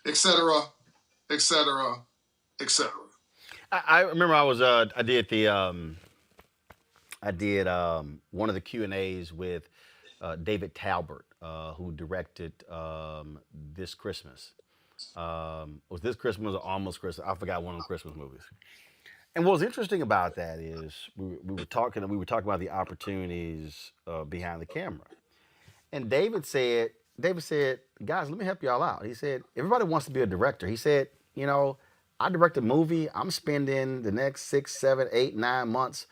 et cetera, et cetera, et cetera. I remember I did one of the Q&As with David Talbert, who directed This Christmas. Was This Christmas or Almost Christmas? I forgot one of the Christmas movies. And what was interesting about that is we were talking about the opportunities behind the camera. And David said, guys, let me help y'all out. He said, everybody wants to be a director. He said, I direct a movie. I'm spending the next 6, 7, 8, 9 months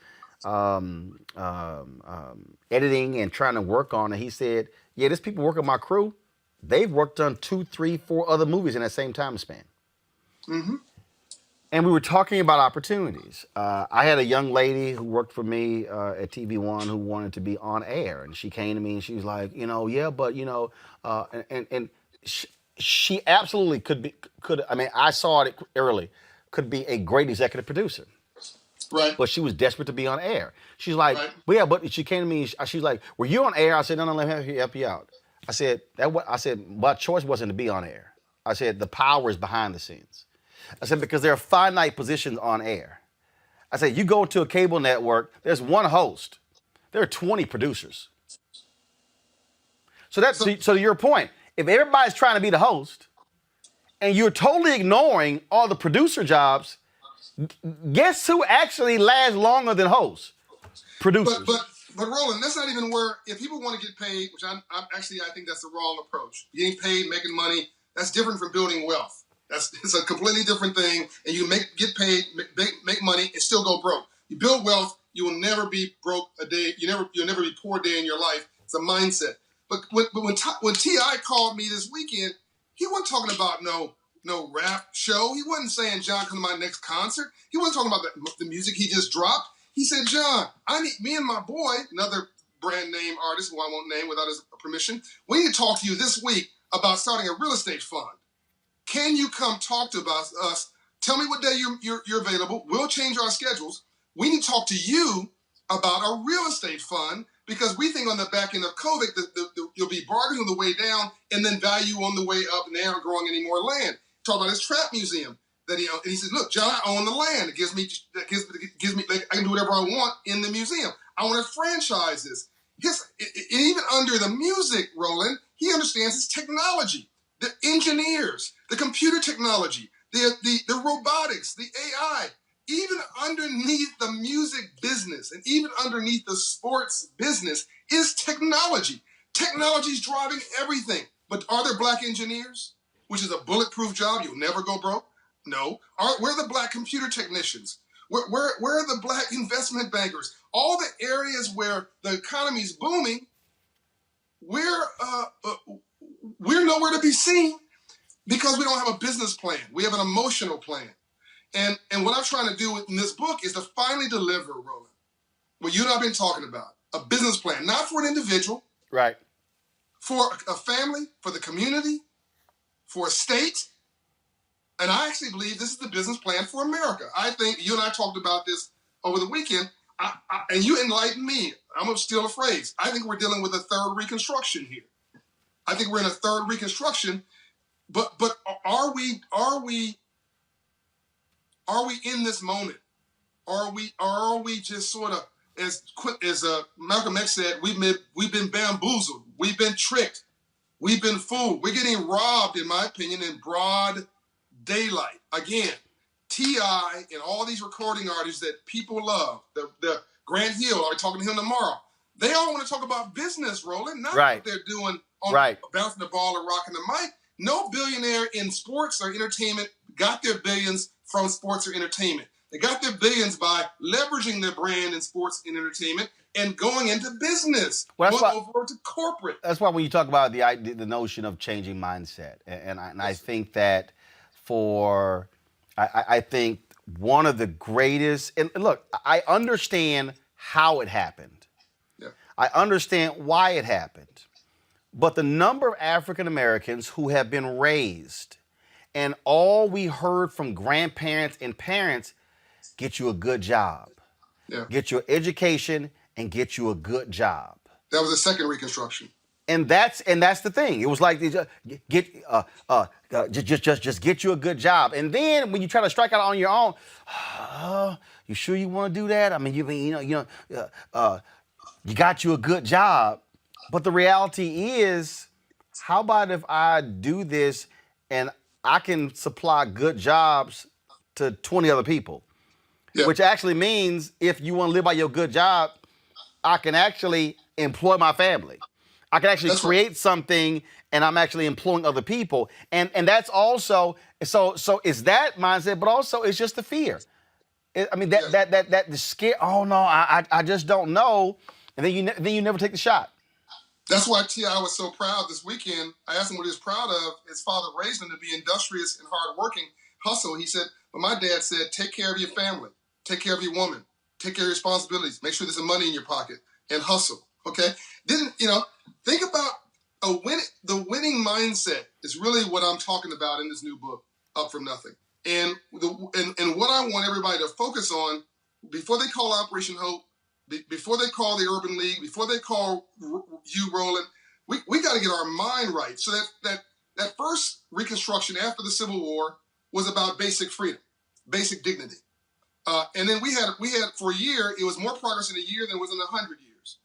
editing and trying to work on it. He said, yeah, there's people working my crew. They've worked on 2, 3, 4 other movies in that same time span. Mm-hmm. And we were talking about opportunities. I had a young lady who worked for me at TV1 who wanted to be on air, and she came to me and she was like, yeah, but and she absolutely could. I mean, I saw it early. Could be a great executive producer. Right. But she was desperate to be on air. She's like, Right. but yeah, but she came to me. She's like, were you on air? I said, no, let me help you out. I said, my choice wasn't to be on air. I said, the power is behind the scenes. I said, because there are finite positions on air. I said, you go to a cable network, there's one host. There are 20 producers. So to your point, if everybody's trying to be the host and you're totally ignoring all the producer jobs, guess who actually lasts longer than hosts? Producers. But Roland, that's not even where, if people want to get paid, which I think that's the wrong approach. Getting paid, making money, that's different from building wealth. It's a completely different thing, and you get paid, make money, and still go broke. You build wealth, you will never be broke a day. You'll never be poor a day in your life. It's a mindset. But when T.I. called me this weekend, he wasn't talking about no rap show. He wasn't saying, John, come to my next concert. He wasn't talking about the music he just dropped. He said, John, me and my boy, another brand name artist who I won't name without his permission, we need to talk to you this week about starting a real estate fund. Can you come talk to us? Tell me what day you're available. We'll change our schedules. We need to talk to you about a real estate fund because we think on the back end of COVID that you'll be bargaining on the way down and then value on the way up, and they aren't growing any more land. Talk about his trap museum that he owned. And he said, look, John, I own the land. It gives me like, I can do whatever I want in the museum. I want to franchise this. Even under the music, Roland, he understands his technology, the engineers, the computer technology, the robotics, the AI. Even underneath the music business and even underneath the sports business is technology. Technology is driving everything. But are there black engineers? Which is a bulletproof job. You'll never go broke. No. Where are the black computer technicians? Where are the black investment bankers? All the areas where the economy is booming, we're nowhere to be seen because we don't have a business plan. We have an emotional plan. And what I'm trying to do in this book is to finally deliver, Roland, what you and I have been talking about, a business plan, not for an individual, right? For a family, for the community, for a state. And I actually believe this is the business plan for America. I think you and I talked about this over the weekend, and you enlightened me. I'm going to steal a phrase. I think we're dealing with a third Reconstruction here. I think we're in a third Reconstruction, but are we in this moment? Are we just sort of, as Malcolm X said, we've been bamboozled, we've been tricked, we've been fooled. We're getting robbed, in my opinion, in broad daylight. Again, T.I. and all these recording artists that people love, the Grant Hill, I'll be talking to him tomorrow. They all want to talk about business, Roland, not what they're doing on bouncing the ball and rocking the mic. No billionaire in sports or entertainment got their billions from sports or entertainment. They got their billions by leveraging their brand in sports and entertainment and going into business, going over to corporate. That's why when you talk about the notion of changing mindset, and I think that I think one of the greatest, and look, I understand how it happened. Yeah. I understand why it happened. But the number of African Americans who have been raised and all we heard from grandparents and parents, get you a good job. Yeah. Get your education and get you a good job. That was the second Reconstruction. And that's the thing. It was like just get you a good job. And then when you try to strike out on your own, you sure you want to do that? I mean, you got you a good job. But the reality is, how about if I do this and I can supply good jobs to 20 other people? Yeah. Which actually means if you want to live by your good job, I can actually employ my family. I can actually create something and I'm actually employing other people. And that's also, so it's that mindset, but also it's just the fear. The scare, oh no, I just don't know. And then you never take the shot. That's why T.I. was so proud this weekend. I asked him what he was proud of. His father raised him to be industrious and hardworking, hustle. He said, but my dad said, take care of your family, take care of your woman, take care of your responsibilities, make sure there's some money in your pocket, and hustle. Okay? Think about the winning mindset is really what I'm talking about in this new book, Up From Nothing. And what I want everybody to focus on before they call Operation Hope, before they call the Urban League, before they call you, Roland, we got to get our mind right. So that first Reconstruction after the Civil War was about basic freedom, basic dignity. And then we had for a year, it was more progress in a year than it was in 100 years.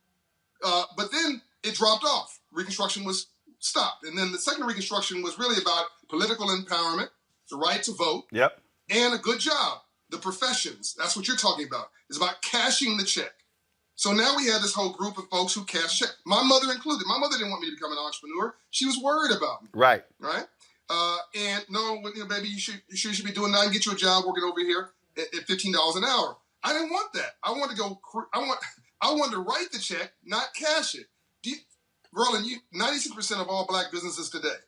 But then it dropped off. Reconstruction was stopped. And then the second Reconstruction was really about political empowerment, the right to vote, and a good job. The professions, that's what you're talking about. It's about cashing the check. So now we have this whole group of folks who cash check. My mother included. My mother didn't want me to become an entrepreneur. She was worried about me. Right. Right? And no, baby, you should be doing that and get you a job working over here at $15 an hour. I didn't want that. I wanted to write the check, not cash it. Roland, 96% of all black businesses today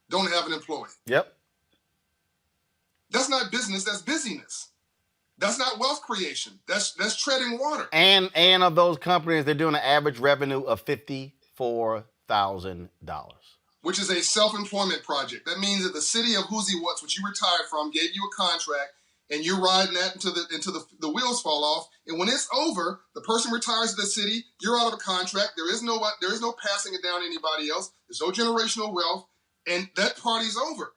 don't have an employee. Yep. That's not business. That's busyness. That's not wealth creation. That's treading water. And of those companies, they're doing an average revenue of $54,000. Which is a self-employment project. That means that the city of Whoozy What's, which you retired from, gave you a contract, and you're riding that until the wheels fall off. And when it's over, the person retires to the city. You're out of a contract. There is no passing it down to anybody else. There's no generational wealth, and that party's over.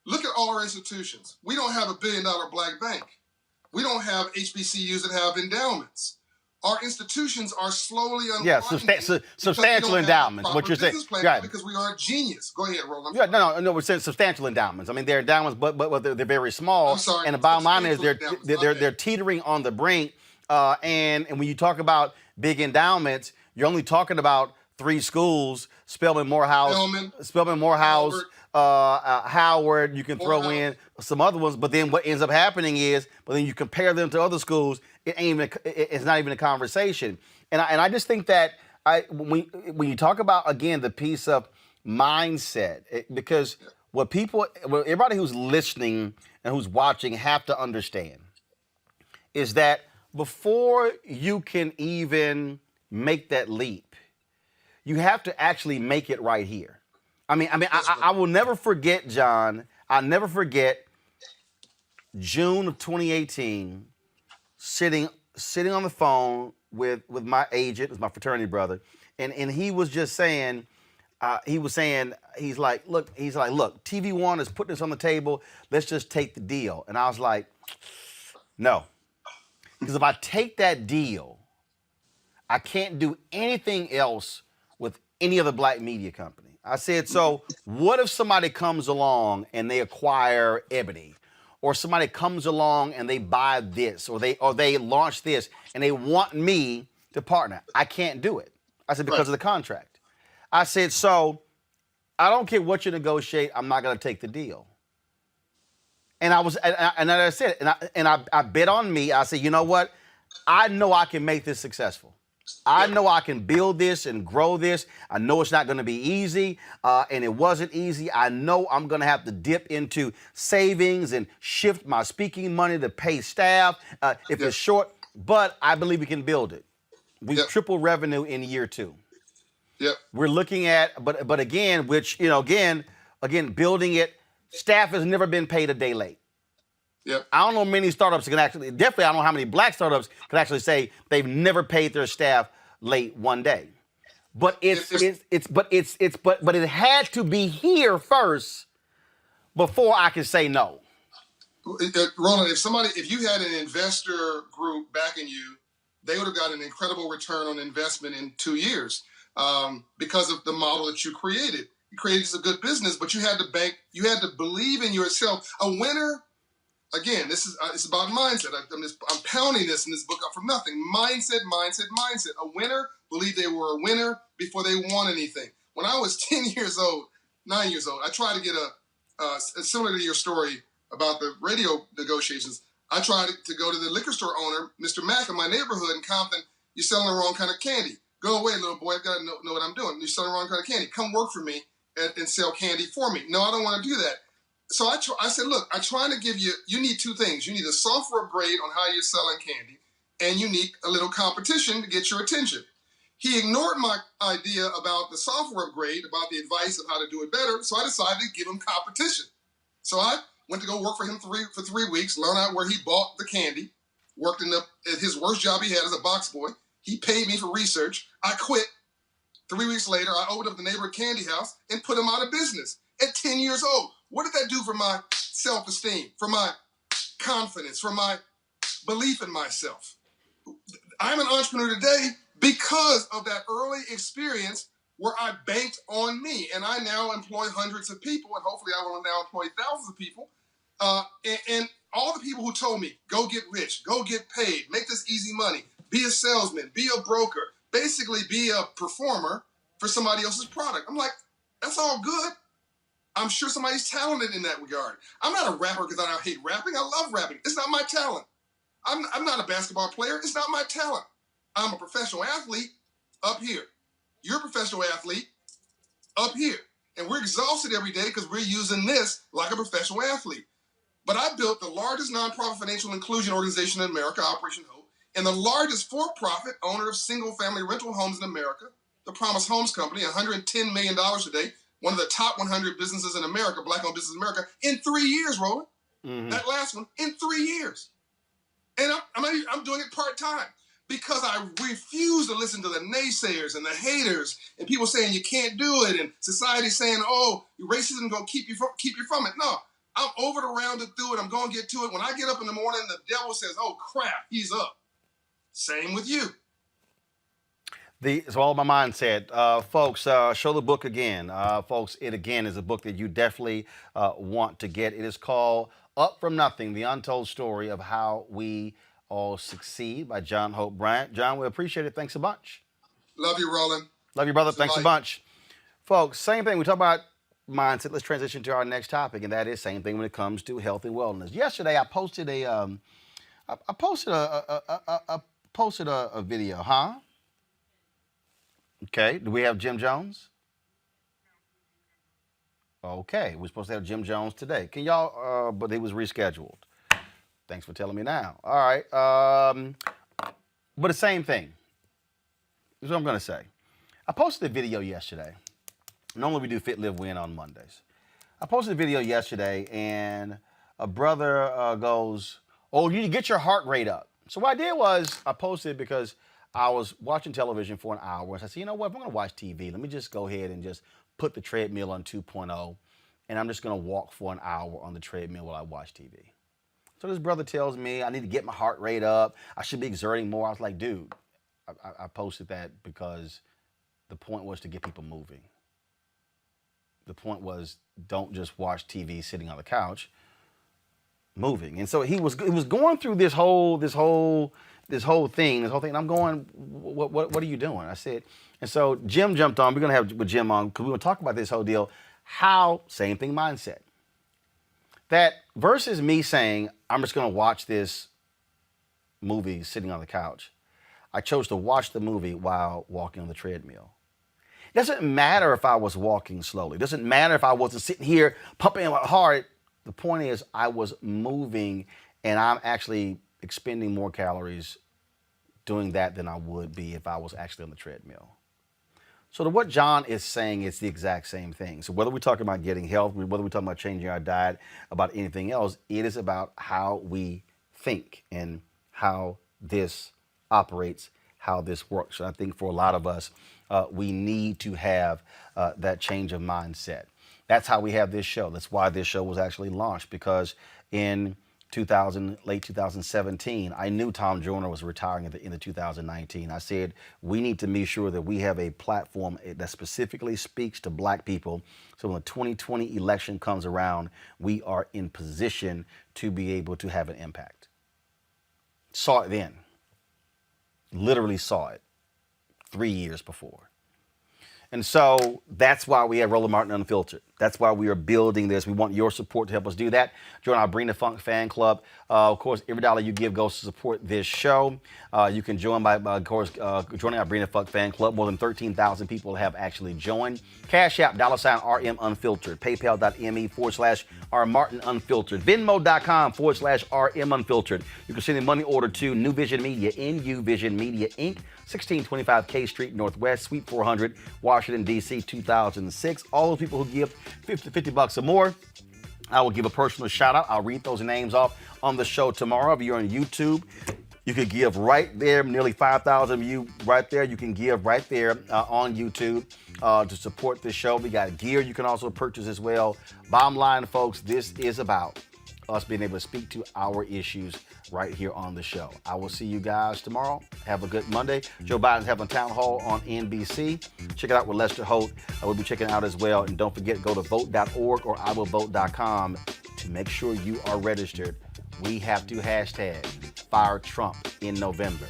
Look at all our institutions. We don't have $1 billion black bank. We don't have HBCUs that have endowments. Our institutions are slowly unwinding. Yeah, substantial endowments. What you're saying, right? Because we are genius. Go ahead, Roland. Yeah, no. We're saying substantial endowments. I mean, they're endowments, but they're very small. I'm sorry. And the bottom line is they're teetering on the brink. And when you talk about big endowments, you're only talking about 3 schools: Spelman Morehouse, Howard. You can throw in some other ones, but then what ends up happening is, then you compare them to other schools. It's not even a conversation. And I just think that when you talk about, again, the piece of mindset, because what everybody who's listening and who's watching have to understand is that before you can even make that leap, you have to actually make it right here. I will never forget, John. I'll never forget June of 2018, sitting on the phone with my agent, was my fraternity brother, and he was just saying, he's like, look, TV One is putting this on the table. Let's just take the deal. And I was like, no, because if I take that deal, I can't do anything else with any other black media company. I said, so what if somebody comes along and they acquire Ebony, or somebody comes along and they buy this, or they launch this, and they want me to partner? I can't do it. I said, because of the contract. I said, so I don't care what you negotiate, I'm not going to take the deal. And I said, I bet on me. I said, you know what? I know I can make this successful. I know I can build this and grow this. I know it's not going to be easy, and it wasn't easy. I know I'm going to have to dip into savings and shift my speaking money to pay staff if it's short, but I believe we can build it. We've tripled revenue in year 2. Yep. We're looking at, but again, again, building it, staff has never been paid a day late. Yep. I don't know many startups can actually, definitely I don't know how many black startups can actually say they've never paid their staff late one day. But it had to be here first before I could say no. Roland, if you had an investor group backing you, they would have got an incredible return on investment in 2 years because of the model that you created. You created a good business, but you had to you had to believe in yourself. A winner. Again, it's about mindset. I'm pounding this in this book Up From Nothing. Mindset. A winner believed they were a winner before they won anything. When I was 9 years old, I tried to get similar to your story about the radio negotiations. I tried to go to the liquor store owner, Mr. Mack, in my neighborhood in Compton. You're selling the wrong kind of candy. Go away, little boy. I've got to know what I'm doing. You're selling the wrong kind of candy. Come work for me and sell candy for me. No, I don't want to do that. So I said, look, I'm trying to give you need two things. You need a software upgrade on how you're selling candy, and you need a little competition to get your attention. He ignored my idea about the software upgrade, about the advice of how to do it better, so I decided to give him competition. So I went to go work for him for 3 weeks, learn out where he bought the candy, worked at his worst job he had as a box boy. He paid me for research. I quit. 3 weeks later, I opened up the neighborhood candy house and put him out of business at 10 years old. What did that do for my self-esteem, for my confidence, for my belief in myself? I'm an entrepreneur today because of that early experience where I banked on me. And I now employ hundreds of people, and hopefully I will now employ thousands of people. And all the people who told me, go get rich, go get paid, make this easy money, be a salesman, be a broker, basically be a performer for somebody else's product. I'm like, that's all good. I'm sure somebody's talented in that regard. I'm not a rapper because I hate rapping. I love rapping. It's not my talent. I'm not a basketball player. It's not my talent. I'm a professional athlete up here. You're a professional athlete up here. And we're exhausted every day because we're using this like a professional athlete. But I built the largest nonprofit financial inclusion organization in America, Operation Hope, and the largest for-profit owner of single-family rental homes in America, the Promise Homes Company, $110 million today, one of the top 100 businesses in America, black-owned businesses in America, in 3 years, Roland. Mm-hmm. That last one, in 3 years. And I'm doing it part-time because I refuse to listen to the naysayers and the haters and people saying you can't do it and society saying, oh, racism is going to keep you from it. No, I'm over to round it through it. I'm going to get to it. When I get up in the morning, the devil says, oh, crap, he's up. Same with you. It's all my mindset. Folks, show the book again. Folks, it again is a book that you definitely want to get. It is called Up From Nothing, The Untold Story of How We All Succeed by John Hope Bryant. John, we appreciate it. Thanks a bunch. Love you, Roland. Love you, brother. Thanks a bunch. Folks, same thing. We talk about mindset. Let's transition to our next topic, and that is same thing when it comes to health and wellness. Yesterday, I posted a video, huh? Okay. Do we have Jim Jones? Okay. We're supposed to have Jim Jones today. Can y'all, but he was rescheduled. Thanks for telling me now. All right. But the same thing. Is what I'm going to say. I posted a video yesterday. Normally we do Fit, Live, Win on Mondays. I posted a video yesterday and a brother goes, oh, you need to get your heart rate up. So what I did was I posted it because I was watching television for an hour. And I said, you know what? If I'm going to watch TV, let me just go ahead and just put the treadmill on 2.0. And I'm just going to walk for an hour on the treadmill while I watch TV. So this brother tells me I need to get my heart rate up. I should be exerting more. I was like, dude, I posted that because the point was to get people moving. The point was don't just watch TV sitting on the couch, moving. And so he was going through this whole thing. And I'm going, what are you doing? I said, and so Jim jumped on. We're going to have with Jim on because we're going to talk about this whole deal. How, same thing mindset. That versus me saying, I'm just going to watch this movie sitting on the couch. I chose to watch the movie while walking on the treadmill. It doesn't matter if I was walking slowly. It doesn't matter if I wasn't sitting here pumping hard. The point is I was moving and I'm actually expending more calories doing that than I would be if I was actually on the treadmill. So to what John is saying, it's the exact same thing. So whether we're talking about getting health, whether we're talking about changing our diet, about anything else, it is about how we think and how this operates, how this works. And I think for a lot of us, we need to have that change of mindset. That's how we have this show. That's why this show was actually launched, because in late 2017, I knew Tom Joyner was retiring at the end of 2019. I said, we need to make sure that we have a platform that specifically speaks to black people. So when the 2020 election comes around, we are in position to be able to have an impact. Saw it then. Literally saw it 3 years before. And so that's why we have Roland Martin Unfiltered. That's why we are building this. We want your support to help us do that. Join our Bring the Funk fan club. Of course, every dollar you give goes to support this show. You can join by of course, joining our Bring the Funk fan club. More than 13,000 people have actually joined. Cash App, $RM Unfiltered. PayPal.me/R Martin Unfiltered. Venmo.com/RM Unfiltered. You can send a money order to New Vision Media, NU Vision Media, Inc., 1625 K Street Northwest, Suite 400, Washington, D.C., 2006. All those people who give $50 or more, I will give a personal shout out. I'll read those names off on the show tomorrow. If you're on YouTube, you could give right there, nearly 5,000 of you right there. You can give right there on YouTube to support this show. We got gear you can also purchase as well. Bottom line, folks, this is about us being able to speak to our issues right here on the show. I will see you guys tomorrow. Have a good Monday. Joe Biden's having a town hall on NBC. Check it out with Lester Holt. We'll be checking it out as well. And don't forget, go to vote.org or iwillvote.com to make sure you are registered. We have to hashtag fire Trump in November.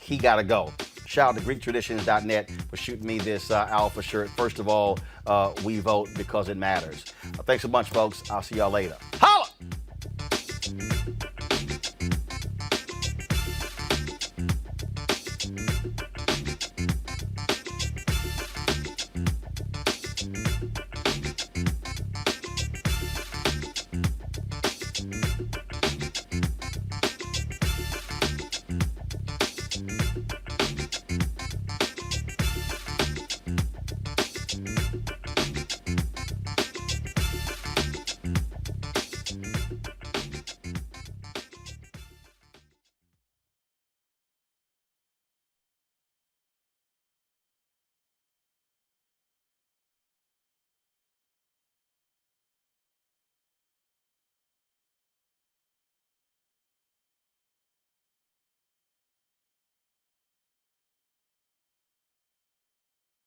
He got to go. Shout out to GreekTraditions.net for shooting me this alpha shirt. First of all, we vote because it matters. Thanks a bunch, folks. I'll see y'all later.